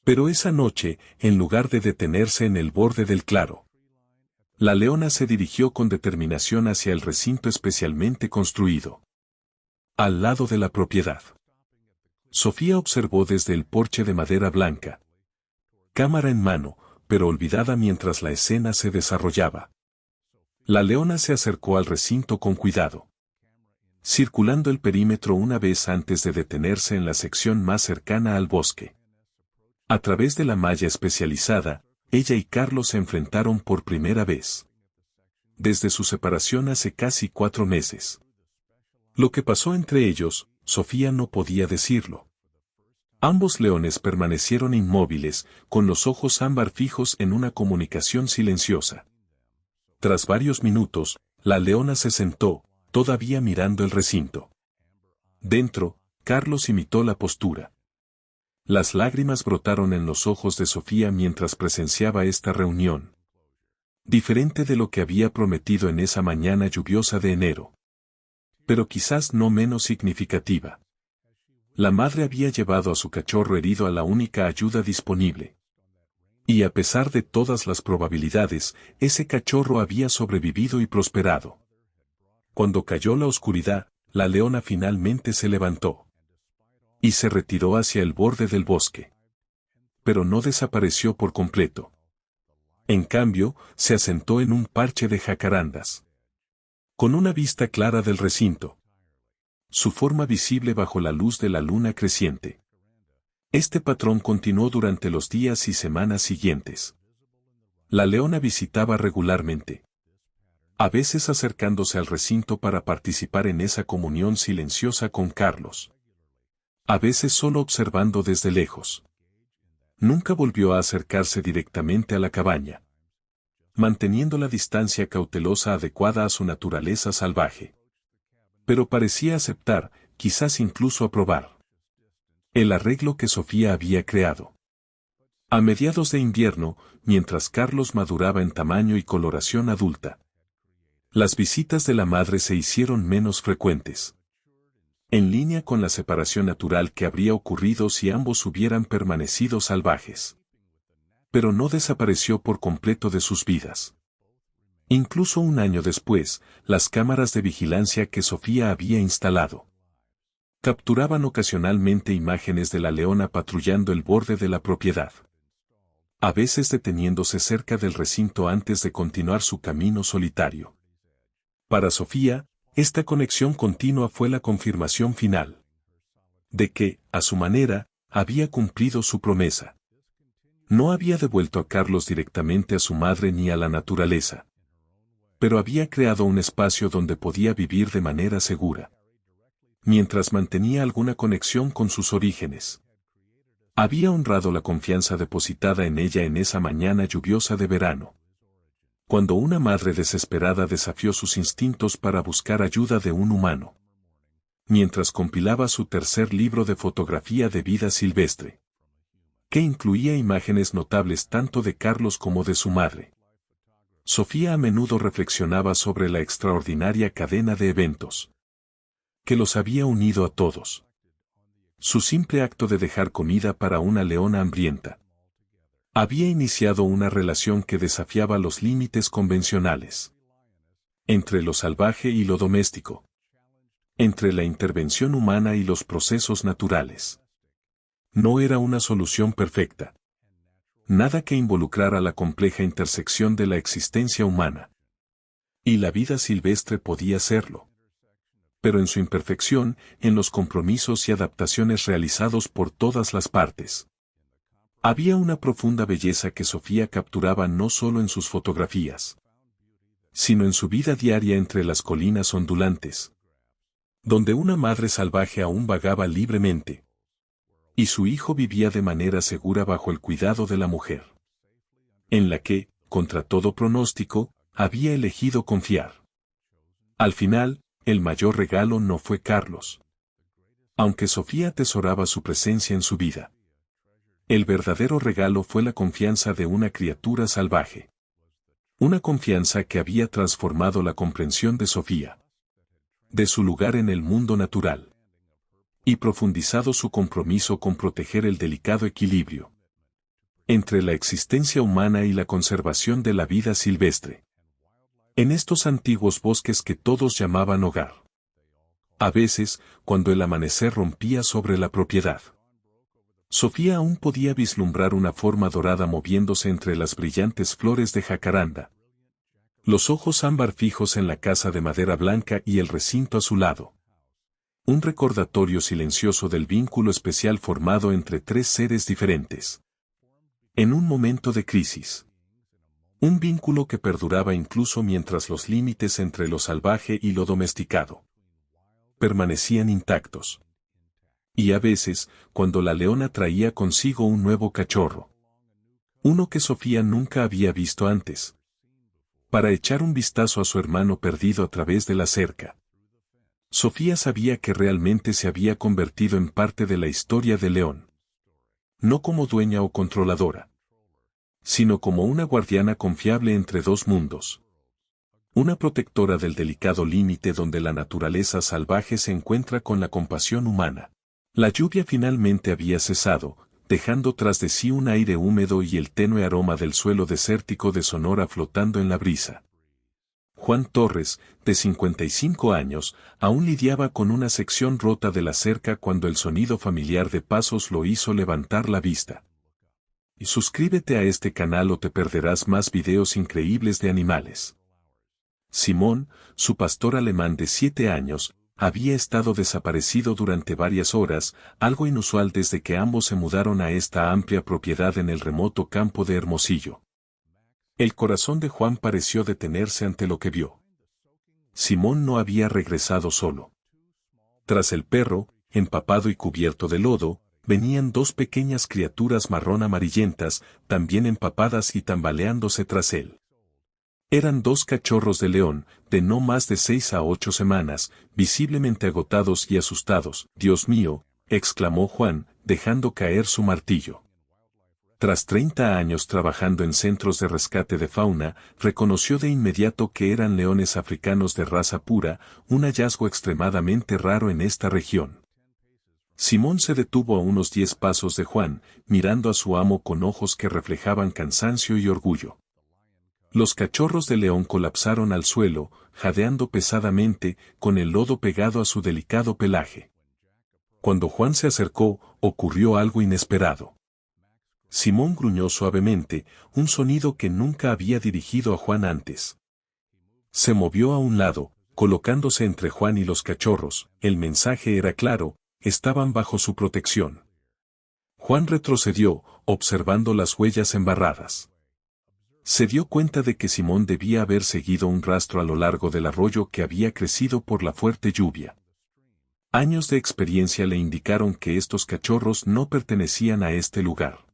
Pero esa noche, en lugar de detenerse en el borde del claro, la leona se dirigió con determinación hacia el recinto especialmente construido, al lado de la propiedad. Sofía observó desde el porche de madera blanca, cámara en mano, pero olvidada mientras la escena se desarrollaba. La leona se acercó al recinto con cuidado, circulando el perímetro una vez antes de detenerse en la sección más cercana al bosque. A través de la malla especializada, ella y Carlos se enfrentaron por primera vez desde su separación hace casi 4 meses. Lo que pasó entre ellos, Sofía no podía decirlo. Ambos leones permanecieron inmóviles, con los ojos ámbar fijos en una comunicación silenciosa. Tras varios minutos, la leona se sentó, todavía mirando el recinto. Dentro, Carlos imitó la postura. Las lágrimas brotaron en los ojos de Sofía mientras presenciaba esta reunión, diferente de lo que había prometido en esa mañana lluviosa de enero, pero quizás no menos significativa. La madre había llevado a su cachorro herido a la única ayuda disponible. Y a pesar de todas las probabilidades, ese cachorro había sobrevivido y prosperado. Cuando cayó la oscuridad, la leona finalmente se levantó y se retiró hacia el borde del bosque. Pero no desapareció por completo. En cambio, se asentó en un parche de jacarandas, con una vista clara del recinto, su forma visible bajo la luz de la luna creciente. Este patrón continuó durante los días y semanas siguientes. La leona visitaba regularmente, a veces acercándose al recinto para participar en esa comunión silenciosa con Carlos, a veces solo observando desde lejos. Nunca volvió a acercarse directamente a la cabaña, manteniendo la distancia cautelosa adecuada a su naturaleza salvaje. Pero parecía aceptar, quizás incluso aprobar, el arreglo que Sofía había creado. A mediados de invierno, mientras Carlos maduraba en tamaño y coloración adulta, las visitas de la madre se hicieron menos frecuentes, en línea con la separación natural que habría ocurrido si ambos hubieran permanecido salvajes. Pero no desapareció por completo de sus vidas. Incluso un año después, las cámaras de vigilancia que Sofía había instalado capturaban ocasionalmente imágenes de la leona patrullando el borde de la propiedad, a veces deteniéndose cerca del recinto antes de continuar su camino solitario. Para Sofía, esta conexión continua fue la confirmación final de que, a su manera, había cumplido su promesa. No había devuelto a Carlos directamente a su madre ni a la naturaleza, pero había creado un espacio donde podía vivir de manera segura, mientras mantenía alguna conexión con sus orígenes. Había honrado la confianza depositada en ella en esa mañana lluviosa de verano, cuando una madre desesperada desafió sus instintos para buscar ayuda de un humano, mientras compilaba su tercer libro de fotografía de vida silvestre, que incluía imágenes notables tanto de Carlos como de su madre. Sofía a menudo reflexionaba sobre la extraordinaria cadena de eventos que los había unido a todos. Su simple acto de dejar comida para una leona hambrienta había iniciado una relación que desafiaba los límites convencionales entre lo salvaje y lo doméstico, entre la intervención humana y los procesos naturales. No era una solución perfecta. Nada que involucrara la compleja intersección de la existencia humana y la vida silvestre podía serlo. Pero en su imperfección, en los compromisos y adaptaciones realizados por todas las partes, había una profunda belleza que Sofía capturaba no solo en sus fotografías, sino en su vida diaria entre las colinas ondulantes, donde una madre salvaje aún vagaba libremente, y su hijo vivía de manera segura bajo el cuidado de la mujer, en la que, contra todo pronóstico, había elegido confiar. Al final, el mayor regalo no fue Carlos, aunque Sofía atesoraba su presencia en su vida. El verdadero regalo fue la confianza de una criatura salvaje. Una confianza que había transformado la comprensión de Sofía, de su lugar en el mundo natural, y profundizado su compromiso con proteger el delicado equilibrio entre la existencia humana y la conservación de la vida silvestre en estos antiguos bosques que todos llamaban hogar. A veces, cuando el amanecer rompía sobre la propiedad, Sofía aún podía vislumbrar una forma dorada moviéndose entre las brillantes flores de jacaranda, los ojos ámbar fijos en la casa de madera blanca y el recinto a su lado. Un recordatorio silencioso del vínculo especial formado entre tres seres diferentes en un momento de crisis. Un vínculo que perduraba incluso mientras los límites entre lo salvaje y lo domesticado permanecían intactos. Y a veces, cuando la leona traía consigo un nuevo cachorro, uno que Sofía nunca había visto antes, para echar un vistazo a su hermano perdido a través de la cerca, Sofía sabía que realmente se había convertido en parte de la historia de León, no como dueña o controladora, sino como una guardiana confiable entre dos mundos. Una protectora del delicado límite donde la naturaleza salvaje se encuentra con la compasión humana. La lluvia finalmente había cesado, dejando tras de sí un aire húmedo y el tenue aroma del suelo desértico de Sonora flotando en la brisa. Juan Torres, de 55 años, aún lidiaba con una sección rota de la cerca cuando el sonido familiar de pasos lo hizo levantar la vista. Y suscríbete a este canal o te perderás más videos increíbles de animales. Simón, su pastor alemán de 7 años, había estado desaparecido durante varias horas, algo inusual desde que ambos se mudaron a esta amplia propiedad en el remoto campo de Hermosillo. El corazón de Juan pareció detenerse ante lo que vio. Simón no había regresado solo. Tras el perro, empapado y cubierto de lodo, venían dos pequeñas criaturas marrón amarillentas, también empapadas y tambaleándose tras él. Eran dos cachorros de león, de no más de 6 a 8 semanas, visiblemente agotados y asustados. «Dios mío», exclamó Juan, dejando caer su martillo. Tras 30 años trabajando en centros de rescate de fauna, reconoció de inmediato que eran leones africanos de raza pura, un hallazgo extremadamente raro en esta región. Simón se detuvo a unos 10 pasos de Juan, mirando a su amo con ojos que reflejaban cansancio y orgullo. Los cachorros de león colapsaron al suelo, jadeando pesadamente, con el lodo pegado a su delicado pelaje. Cuando Juan se acercó, ocurrió algo inesperado. Simón gruñó suavemente, un sonido que nunca había dirigido a Juan antes. Se movió a un lado, colocándose entre Juan y los cachorros. El mensaje era claro, estaban bajo su protección. Juan retrocedió, observando las huellas embarradas. Se dio cuenta de que Simón debía haber seguido un rastro a lo largo del arroyo que había crecido por la fuerte lluvia. Años de experiencia le indicaron que estos cachorros no pertenecían a este lugar.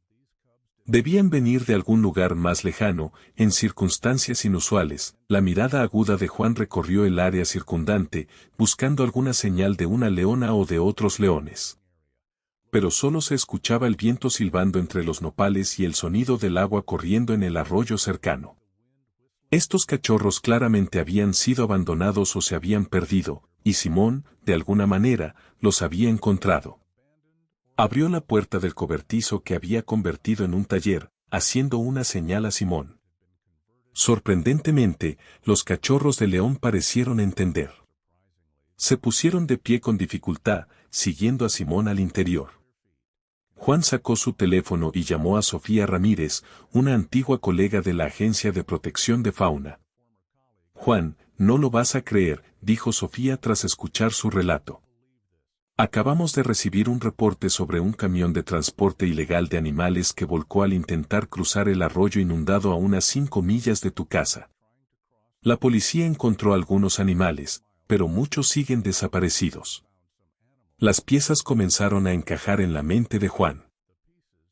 Debían venir de algún lugar más lejano, en circunstancias inusuales. La mirada aguda de Juan recorrió el área circundante, buscando alguna señal de una leona o de otros leones. Pero solo se escuchaba el viento silbando entre los nopales y el sonido del agua corriendo en el arroyo cercano. Estos cachorros claramente habían sido abandonados o se habían perdido, y Simón, de alguna manera, los había encontrado. Abrió la puerta del cobertizo que había convertido en un taller, haciendo una señal a Simón. Sorprendentemente, los cachorros de león parecieron entender. Se pusieron de pie con dificultad, siguiendo a Simón al interior. Juan sacó su teléfono y llamó a Sofía Ramírez, una antigua colega de la Agencia de Protección de Fauna. Juan, no lo vas a creer, dijo Sofía tras escuchar su relato. Acabamos de recibir un reporte sobre un camión de transporte ilegal de animales que volcó al intentar cruzar el arroyo inundado a unas 5 millas de tu casa. La policía encontró algunos animales, pero muchos siguen desaparecidos. Las piezas comenzaron a encajar en la mente de Juan.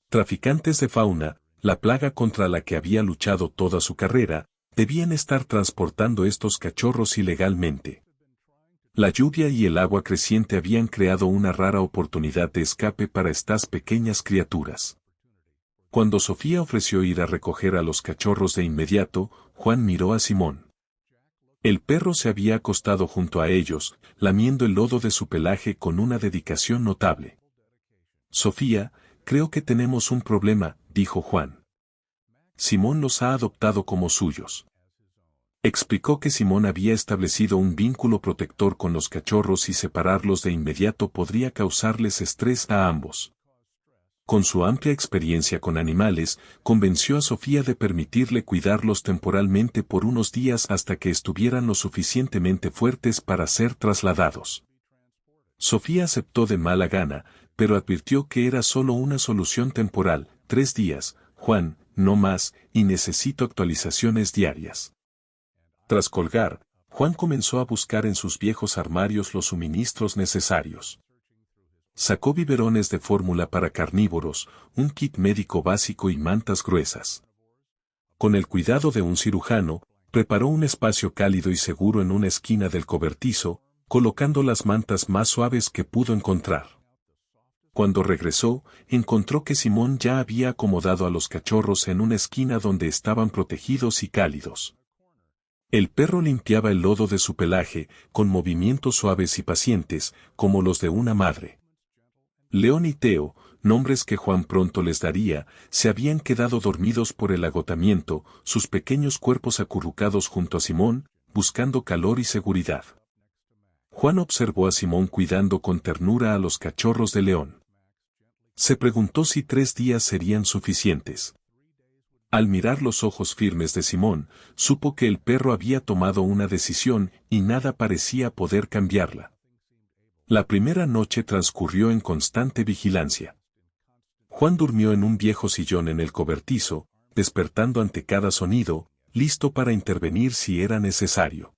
Traficantes de fauna, la plaga contra la que había luchado toda su carrera, debían estar transportando estos cachorros ilegalmente. La lluvia y el agua creciente habían creado una rara oportunidad de escape para estas pequeñas criaturas. Cuando Sofía ofreció ir a recoger a los cachorros de inmediato, Juan miró a Simón. El perro se había acostado junto a ellos, lamiendo el lodo de su pelaje con una dedicación notable. Sofía, creo que tenemos un problema, dijo Juan. Simón los ha adoptado como suyos. Explicó que Simón había establecido un vínculo protector con los cachorros y separarlos de inmediato podría causarles estrés a ambos. Con su amplia experiencia con animales, convenció a Sofía de permitirle cuidarlos temporalmente por unos días hasta que estuvieran lo suficientemente fuertes para ser trasladados. Sofía aceptó de mala gana, pero advirtió que era solo una solución temporal, 3 días, Juan, no más, y necesito actualizaciones diarias. Tras colgar, Juan comenzó a buscar en sus viejos armarios los suministros necesarios. Sacó biberones de fórmula para carnívoros, un kit médico básico y mantas gruesas. Con el cuidado de un cirujano, preparó un espacio cálido y seguro en una esquina del cobertizo, colocando las mantas más suaves que pudo encontrar. Cuando regresó, encontró que Simón ya había acomodado a los cachorros en una esquina donde estaban protegidos y cálidos. El perro limpiaba el lodo de su pelaje, con movimientos suaves y pacientes, como los de una madre. León y Teo, nombres que Juan pronto les daría, se habían quedado dormidos por el agotamiento, sus pequeños cuerpos acurrucados junto a Simón, buscando calor y seguridad. Juan observó a Simón cuidando con ternura a los cachorros de León. Se preguntó si 3 días serían suficientes. Al mirar los ojos firmes de Simón, supo que el perro había tomado una decisión y nada parecía poder cambiarla. La primera noche transcurrió en constante vigilancia. Juan durmió en un viejo sillón en el cobertizo, despertando ante cada sonido, listo para intervenir si era necesario.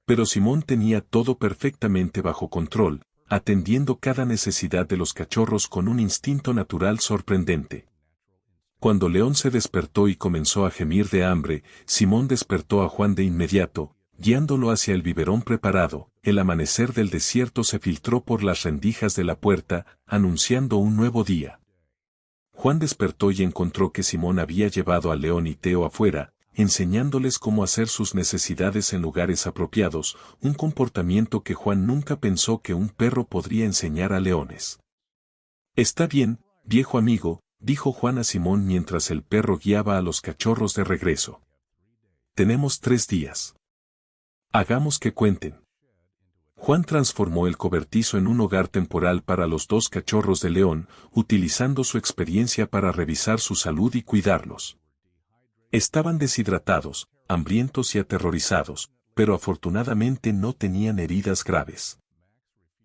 Pero Simón tenía todo perfectamente bajo control, atendiendo cada necesidad de los cachorros con un instinto natural sorprendente. Cuando León se despertó y comenzó a gemir de hambre, Simón despertó a Juan de inmediato, guiándolo hacia el biberón preparado. El amanecer del desierto se filtró por las rendijas de la puerta, anunciando un nuevo día. Juan despertó y encontró que Simón había llevado a León y Teo afuera, enseñándoles cómo hacer sus necesidades en lugares apropiados, un comportamiento que Juan nunca pensó que un perro podría enseñar a leones. Está bien, viejo amigo, dijo Juan a Simón mientras el perro guiaba a los cachorros de regreso. Tenemos 3 días. Hagamos que cuenten. Juan transformó el cobertizo en un hogar temporal para los 2 cachorros de león, utilizando su experiencia para revisar su salud y cuidarlos. Estaban deshidratados, hambrientos y aterrorizados, pero afortunadamente no tenían heridas graves.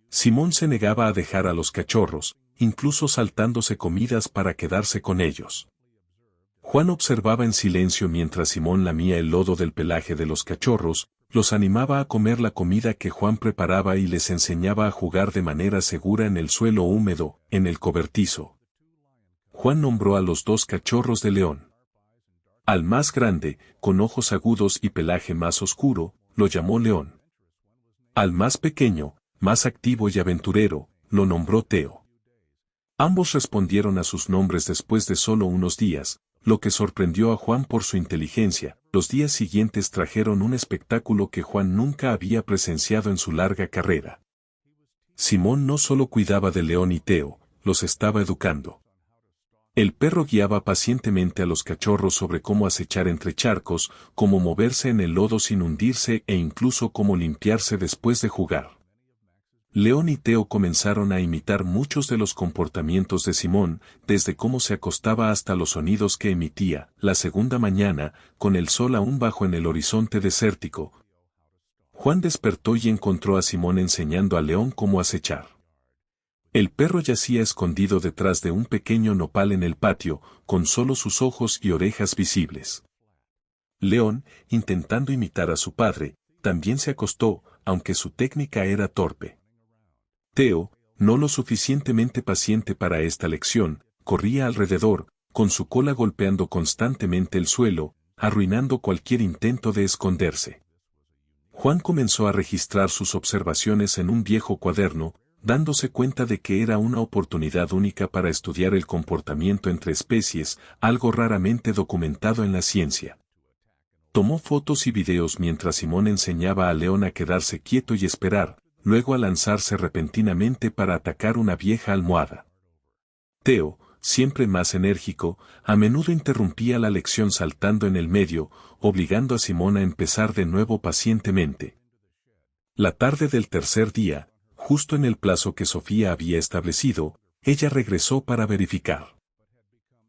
Simón se negaba a dejar a los cachorros, incluso saltándose comidas para quedarse con ellos. Juan observaba en silencio mientras Simón lamía el lodo del pelaje de los cachorros, los animaba a comer la comida que Juan preparaba y les enseñaba a jugar de manera segura en el suelo húmedo, en el cobertizo. Juan nombró a los 2 cachorros de león. Al más grande, con ojos agudos y pelaje más oscuro, lo llamó León. Al más pequeño, más activo y aventurero, lo nombró Teo. Ambos respondieron a sus nombres después de solo unos días, lo que sorprendió a Juan por su inteligencia. Los días siguientes trajeron un espectáculo que Juan nunca había presenciado en su larga carrera. Simón no solo cuidaba de León y Teo, los estaba educando. El perro guiaba pacientemente a los cachorros sobre cómo acechar entre charcos, cómo moverse en el lodo sin hundirse e incluso cómo limpiarse después de jugar. León y Teo comenzaron a imitar muchos de los comportamientos de Simón, desde cómo se acostaba hasta los sonidos que emitía. La segunda mañana, con el sol aún bajo en el horizonte desértico, Juan despertó y encontró a Simón enseñando a León cómo acechar. El perro yacía escondido detrás de un pequeño nopal en el patio, con solo sus ojos y orejas visibles. León, intentando imitar a su padre, también se acostó, aunque su técnica era torpe. Teo, no lo suficientemente paciente para esta lección, corría alrededor, con su cola golpeando constantemente el suelo, arruinando cualquier intento de esconderse. Juan comenzó a registrar sus observaciones en un viejo cuaderno, dándose cuenta de que era una oportunidad única para estudiar el comportamiento entre especies, algo raramente documentado en la ciencia. Tomó fotos y videos mientras Simón enseñaba a León a quedarse quieto y esperar, luego a lanzarse repentinamente para atacar una vieja almohada. Teo, siempre más enérgico, a menudo interrumpía la lección saltando en el medio, obligando a Simón a empezar de nuevo pacientemente. La tarde del tercer día, justo en el plazo que Sofía había establecido, ella regresó para verificar.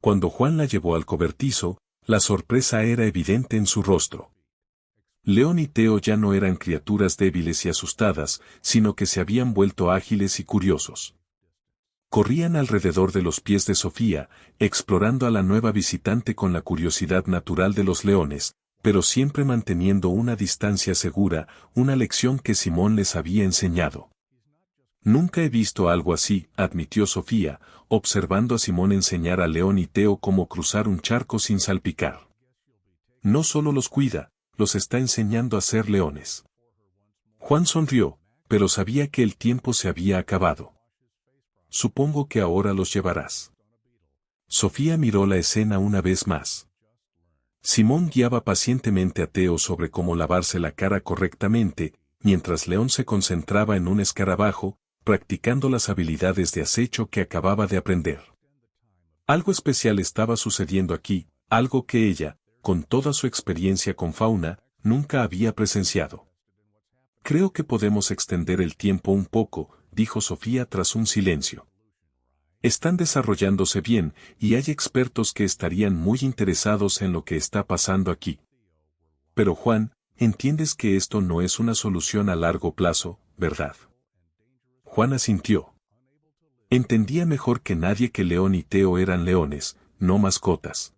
Cuando Juan la llevó al cobertizo, la sorpresa era evidente en su rostro. León y Teo ya no eran criaturas débiles y asustadas, sino que se habían vuelto ágiles y curiosos. Corrían alrededor de los pies de Sofía, explorando a la nueva visitante con la curiosidad natural de los leones, pero siempre manteniendo una distancia segura, una lección que Simón les había enseñado. Nunca he visto algo así, admitió Sofía, observando a Simón enseñar a León y Teo cómo cruzar un charco sin salpicar. No solo los cuida, los está enseñando a ser leones. Juan sonrió, pero sabía que el tiempo se había acabado. Supongo que ahora los llevarás. Sofía miró la escena una vez más. Simón guiaba pacientemente a Teo sobre cómo lavarse la cara correctamente, mientras León se concentraba en un escarabajo, practicando las habilidades de acecho que acababa de aprender. Algo especial estaba sucediendo aquí, algo que ella, con toda su experiencia con fauna, nunca había presenciado. Creo que podemos extender el tiempo un poco, dijo Sofía tras un silencio. Están desarrollándose bien, y hay expertos que estarían muy interesados en lo que está pasando aquí. Pero Juan, entiendes que esto no es una solución a largo plazo, ¿verdad? Juan asintió. Entendía mejor que nadie que León y Teo eran leones, no mascotas.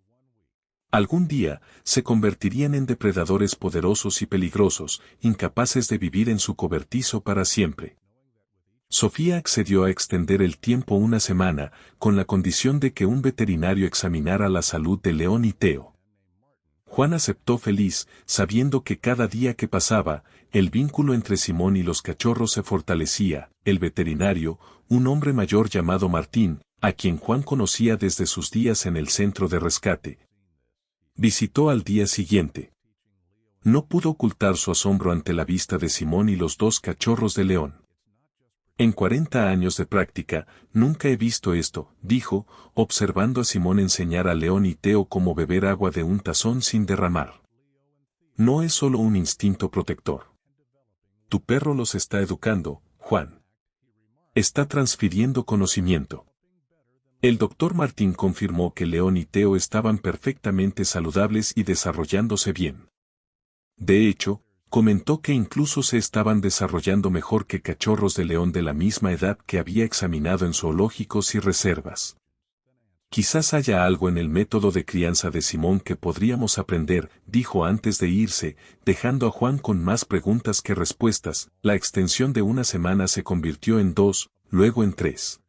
Algún día, se convertirían en depredadores poderosos y peligrosos, incapaces de vivir en su cobertizo para siempre. Sofía accedió a extender el tiempo una semana, con la condición de que un veterinario examinara la salud de León y Teo. Juan aceptó feliz, sabiendo que cada día que pasaba, el vínculo entre Simón y los cachorros se fortalecía. El veterinario, un hombre mayor llamado Martín, a quien Juan conocía desde sus días en el centro de rescate, Visitó al día siguiente. No pudo ocultar su asombro ante la vista de Simón y los dos cachorros de León. En 40 años de práctica, nunca he visto esto, dijo, observando a Simón enseñar a León y Teo cómo beber agua de un tazón sin derramar. No es solo un instinto protector. Tu perro los está educando, Juan. Está transfiriendo conocimiento. El doctor Martín confirmó que León y Teo estaban perfectamente saludables y desarrollándose bien. De hecho, comentó que incluso se estaban desarrollando mejor que cachorros de león de la misma edad que había examinado en zoológicos y reservas. Quizás haya algo en el método de crianza de Simón que podríamos aprender, dijo antes de irse, dejando a Juan con más preguntas que respuestas. La extensión de una semana se convirtió en 2, luego en 3.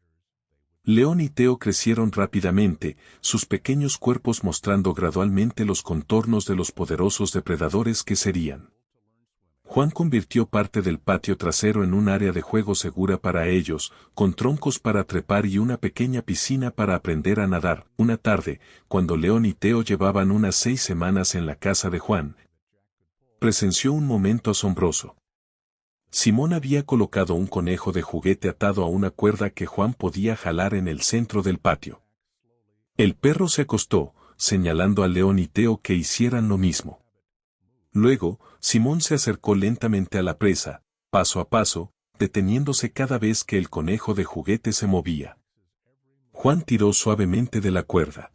León y Teo crecieron rápidamente, sus pequeños cuerpos mostrando gradualmente los contornos de los poderosos depredadores que serían. Juan convirtió parte del patio trasero en un área de juego segura para ellos, con troncos para trepar y una pequeña piscina para aprender a nadar. Una tarde, cuando León y Teo llevaban unas 6 semanas en la casa de Juan, presenció un momento asombroso. Simón había colocado un conejo de juguete atado a una cuerda que Juan podía jalar en el centro del patio. El perro se acostó, señalando a León y Teo que hicieran lo mismo. Luego, Simón se acercó lentamente a la presa, paso a paso, deteniéndose cada vez que el conejo de juguete se movía. Juan tiró suavemente de la cuerda.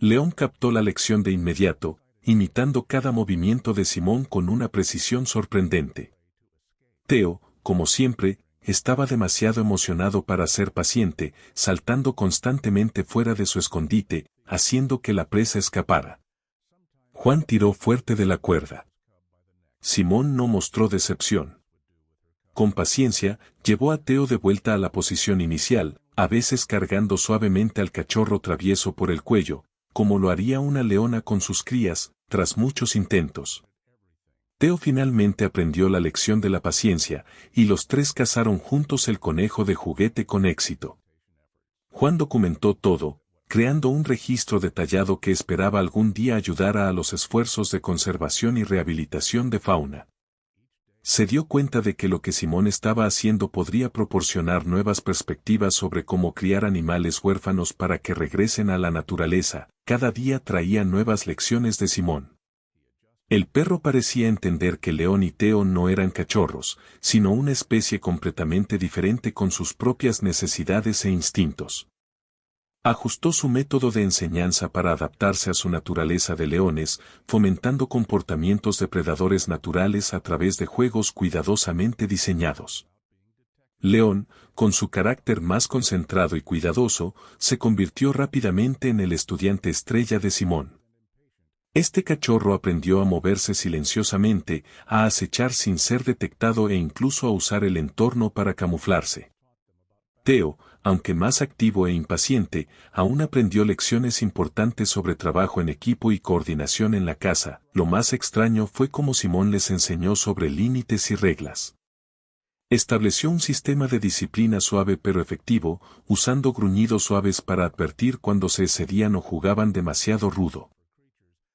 León captó la lección de inmediato, imitando cada movimiento de Simón con una precisión sorprendente. Teo, como siempre, estaba demasiado emocionado para ser paciente, saltando constantemente fuera de su escondite, haciendo que la presa escapara. Juan tiró fuerte de la cuerda. Simón no mostró decepción. Con paciencia, llevó a Teo de vuelta a la posición inicial, a veces cargando suavemente al cachorro travieso por el cuello, como lo haría una leona con sus crías, tras muchos intentos. Teo finalmente aprendió la lección de la paciencia, y los tres cazaron juntos el conejo de juguete con éxito. Juan documentó todo, creando un registro detallado que esperaba algún día ayudara a los esfuerzos de conservación y rehabilitación de fauna. Se dio cuenta de que lo que Simón estaba haciendo podría proporcionar nuevas perspectivas sobre cómo criar animales huérfanos para que regresen a la naturaleza. Cada día traía nuevas lecciones de Simón. El perro parecía entender que León y Teo no eran cachorros, sino una especie completamente diferente con sus propias necesidades e instintos. Ajustó su método de enseñanza para adaptarse a su naturaleza de leones, fomentando comportamientos depredadores naturales a través de juegos cuidadosamente diseñados. León, con su carácter más concentrado y cuidadoso, se convirtió rápidamente en el estudiante estrella de Simón. Este cachorro aprendió a moverse silenciosamente, a acechar sin ser detectado e incluso a usar el entorno para camuflarse. Teo, aunque más activo e impaciente, aún aprendió lecciones importantes sobre trabajo en equipo y coordinación en la casa. Lo más extraño fue cómo Simón les enseñó sobre límites y reglas. Estableció un sistema de disciplina suave pero efectivo, usando gruñidos suaves para advertir cuando se excedían o jugaban demasiado rudo.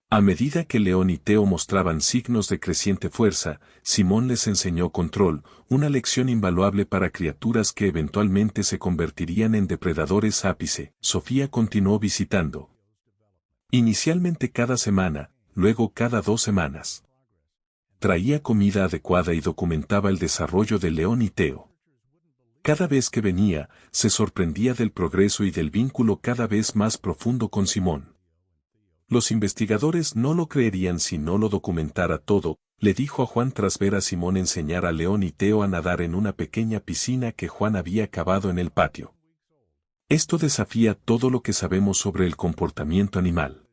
A medida que León y Teo mostraban signos de creciente fuerza, Simón les enseñó control, una lección invaluable para criaturas que eventualmente se convertirían en depredadores ápice. Sofía continuó visitando. Inicialmente cada semana, luego cada 2 semanas. Traía comida adecuada y documentaba el desarrollo de León y Teo. Cada vez que venía, se sorprendía del progreso y del vínculo cada vez más profundo con Simón. Los investigadores no lo creerían si no lo documentara todo, le dijo a Juan tras ver a Simón enseñar a León y Teo a nadar en una pequeña piscina que Juan había cavado en el patio. Esto desafía todo lo que sabemos sobre el comportamiento animal.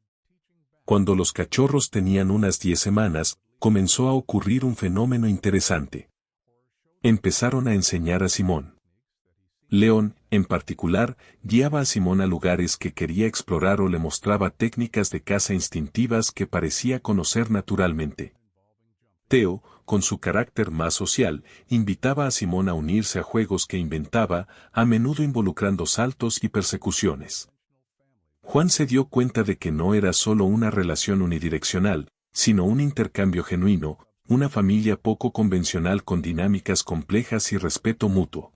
Cuando los cachorros tenían unas 10 semanas, comenzó a ocurrir un fenómeno interesante. Empezaron a enseñar a Simón. León, en particular, guiaba a Simón a lugares que quería explorar o le mostraba técnicas de caza instintivas que parecía conocer naturalmente. Teo, con su carácter más social, invitaba a Simón a unirse a juegos que inventaba, a menudo involucrando saltos y persecuciones. Juan se dio cuenta de que no era solo una relación unidireccional, sino un intercambio genuino, una familia poco convencional con dinámicas complejas y respeto mutuo.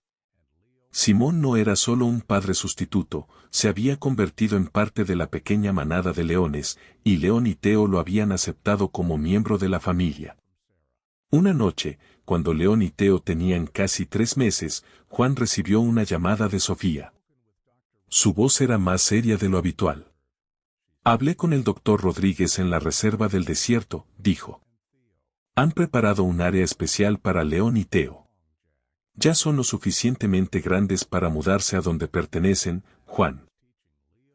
Simón no era solo un padre sustituto, se había convertido en parte de la pequeña manada de leones, y León y Teo lo habían aceptado como miembro de la familia. Una noche, cuando León y Teo tenían casi 3 meses, Juan recibió una llamada de Sofía. Su voz era más seria de lo habitual. Hablé con el doctor Rodríguez en la reserva del desierto, dijo. Han preparado un área especial para León y Teo. Ya son lo suficientemente grandes para mudarse a donde pertenecen, Juan.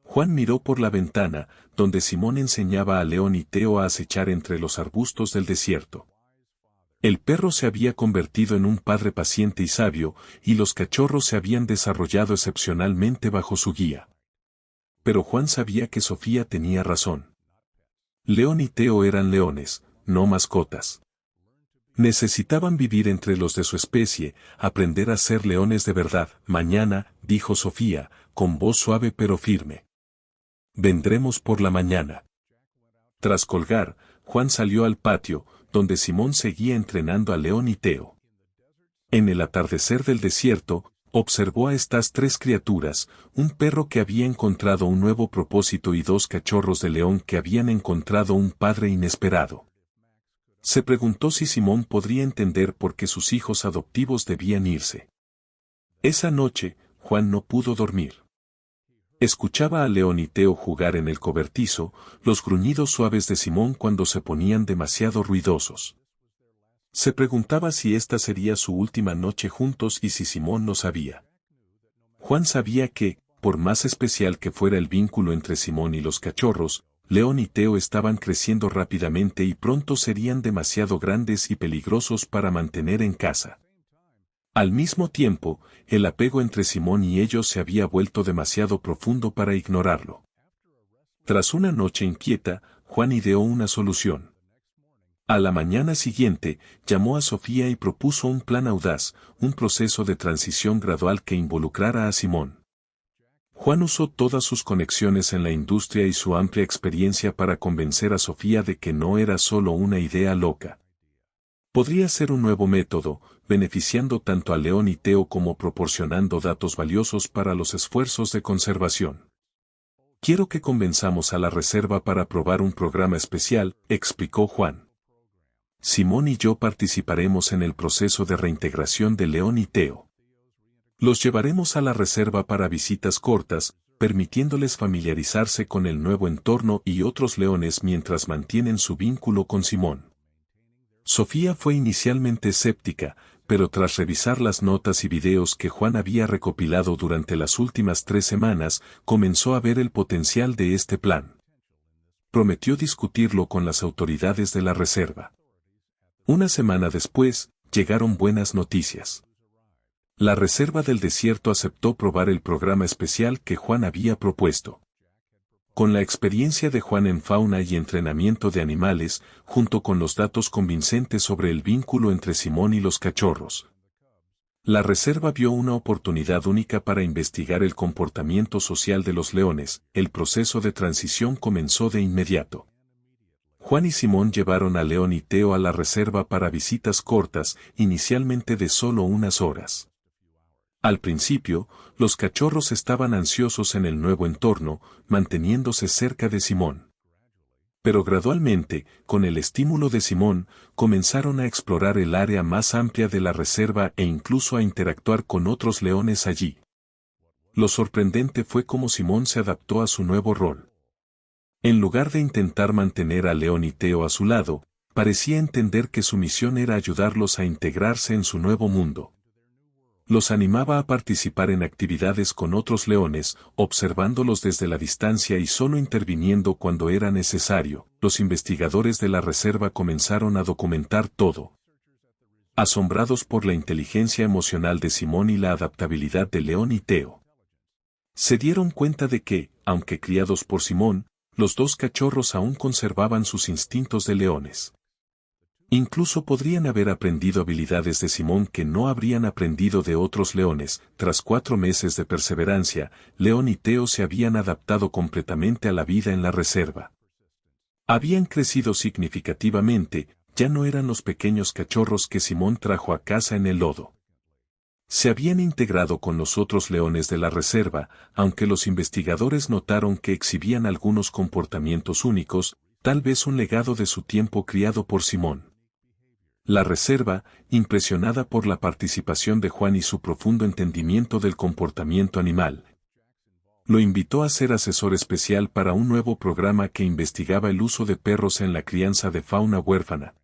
Juan miró por la ventana, donde Simón enseñaba a León y Teo a acechar entre los arbustos del desierto. El perro se había convertido en un padre paciente y sabio, y los cachorros se habían desarrollado excepcionalmente bajo su guía. Pero Juan sabía que Sofía tenía razón. León y Teo eran leones, no mascotas. Necesitaban vivir entre los de su especie, aprender a ser leones de verdad. Mañana, dijo Sofía, con voz suave pero firme. Vendremos por la mañana. Tras colgar, Juan salió al patio, donde Simón seguía entrenando a León y Teo. En el atardecer del desierto, observó a estas 3 criaturas, un perro que había encontrado un nuevo propósito y 2 cachorros de león que habían encontrado un padre inesperado. Se preguntó si Simón podría entender por qué sus hijos adoptivos debían irse. Esa noche, Juan no pudo dormir. Escuchaba a León y Teo jugar en el cobertizo, los gruñidos suaves de Simón cuando se ponían demasiado ruidosos. Se preguntaba si esta sería su última noche juntos y si Simón lo sabía. Juan sabía que, por más especial que fuera el vínculo entre Simón y los cachorros, León y Teo estaban creciendo rápidamente y pronto serían demasiado grandes y peligrosos para mantener en casa. Al mismo tiempo, el apego entre Simón y ellos se había vuelto demasiado profundo para ignorarlo. Tras una noche inquieta, Juan ideó una solución. A la mañana siguiente, llamó a Sofía y propuso un plan audaz, un proceso de transición gradual que involucrara a Simón. Juan usó todas sus conexiones en la industria y su amplia experiencia para convencer a Sofía de que no era solo una idea loca. Podría ser un nuevo método, beneficiando tanto a León y Teo como proporcionando datos valiosos para los esfuerzos de conservación. Quiero que convenzamos a la reserva para probar un programa especial, explicó Juan. Simón y yo participaremos en el proceso de reintegración de León y Teo. Los llevaremos a la reserva para visitas cortas, permitiéndoles familiarizarse con el nuevo entorno y otros leones mientras mantienen su vínculo con Simón. Sofía fue inicialmente escéptica, pero tras revisar las notas y videos que Juan había recopilado durante las últimas 3 semanas, comenzó a ver el potencial de este plan. Prometió discutirlo con las autoridades de la reserva. Una semana después, llegaron buenas noticias. La reserva del desierto aceptó probar el programa especial que Juan había propuesto. Con la experiencia de Juan en fauna y entrenamiento de animales, junto con los datos convincentes sobre el vínculo entre Simón y los cachorros, la reserva vio una oportunidad única para investigar el comportamiento social de los leones. El proceso de transición comenzó de inmediato. Juan y Simón llevaron a León y Teo a la reserva para visitas cortas, inicialmente de solo unas horas. Al principio, los cachorros estaban ansiosos en el nuevo entorno, manteniéndose cerca de Simón. Pero gradualmente, con el estímulo de Simón, comenzaron a explorar el área más amplia de la reserva e incluso a interactuar con otros leones allí. Lo sorprendente fue cómo Simón se adaptó a su nuevo rol. En lugar de intentar mantener a León y Teo a su lado, parecía entender que su misión era ayudarlos a integrarse en su nuevo mundo. Los animaba a participar en actividades con otros leones, observándolos desde la distancia y solo interviniendo cuando era necesario. Los investigadores de la reserva comenzaron a documentar todo. Asombrados por la inteligencia emocional de Simón y la adaptabilidad de León y Teo, se dieron cuenta de que, aunque criados por Simón, los 2 cachorros aún conservaban sus instintos de leones. Incluso podrían haber aprendido habilidades de Simón que no habrían aprendido de otros leones. Tras 4 meses de perseverancia, León y Teo se habían adaptado completamente a la vida en la reserva. Habían crecido significativamente, ya no eran los pequeños cachorros que Simón trajo a casa en el lodo. Se habían integrado con los otros leones de la reserva, aunque los investigadores notaron que exhibían algunos comportamientos únicos, tal vez un legado de su tiempo criado por Simón. La reserva, impresionada por la participación de Juan y su profundo entendimiento del comportamiento animal, lo invitó a ser asesor especial para un nuevo programa que investigaba el uso de perros en la crianza de fauna huérfana.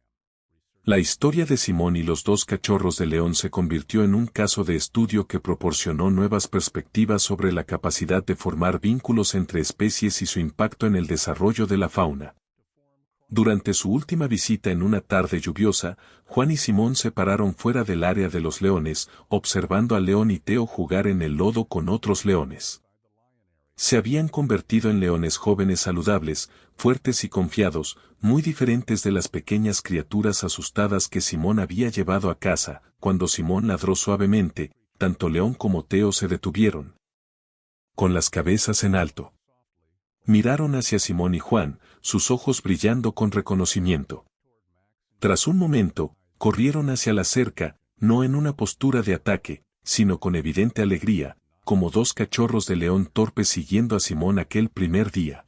La historia de Simón y los 2 cachorros de león se convirtió en un caso de estudio que proporcionó nuevas perspectivas sobre la capacidad de formar vínculos entre especies y su impacto en el desarrollo de la fauna. Durante su última visita en una tarde lluviosa, Juan y Simón se pararon fuera del área de los leones, observando a León y Teo jugar en el lodo con otros leones. Se habían convertido en leones jóvenes saludables, fuertes y confiados, muy diferentes de las pequeñas criaturas asustadas que Simón había llevado a casa. Cuando Simón ladró suavemente, tanto León como Teo se detuvieron, con las cabezas en alto. Miraron hacia Simón y Juan, sus ojos brillando con reconocimiento. Tras un momento, corrieron hacia la cerca, no en una postura de ataque, sino con evidente alegría, como 2 cachorros de león torpes siguiendo a Simón aquel primer día.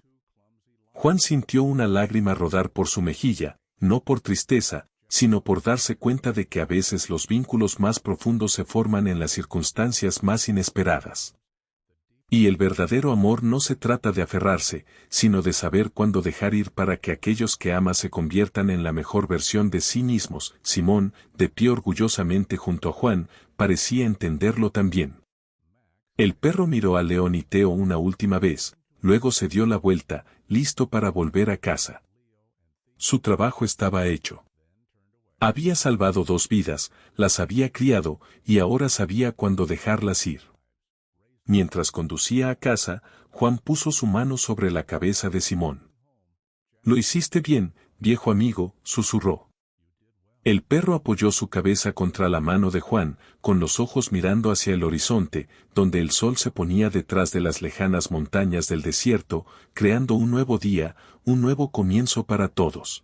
Juan sintió una lágrima rodar por su mejilla, no por tristeza, sino por darse cuenta de que a veces los vínculos más profundos se forman en las circunstancias más inesperadas. Y el verdadero amor no se trata de aferrarse, sino de saber cuándo dejar ir para que aquellos que ama se conviertan en la mejor versión de sí mismos. Simón, de pie orgullosamente junto a Juan, parecía entenderlo también. El perro miró a León y Teo una última vez, luego se dio la vuelta, listo para volver a casa. Su trabajo estaba hecho. Había salvado 2 vidas, las había criado, y ahora sabía cuándo dejarlas ir. Mientras conducía a casa, Juan puso su mano sobre la cabeza de Simón. «Lo hiciste bien, viejo amigo», susurró. El perro apoyó su cabeza contra la mano de Juan, con los ojos mirando hacia el horizonte, donde el sol se ponía detrás de las lejanas montañas del desierto, creando un nuevo día, un nuevo comienzo para todos.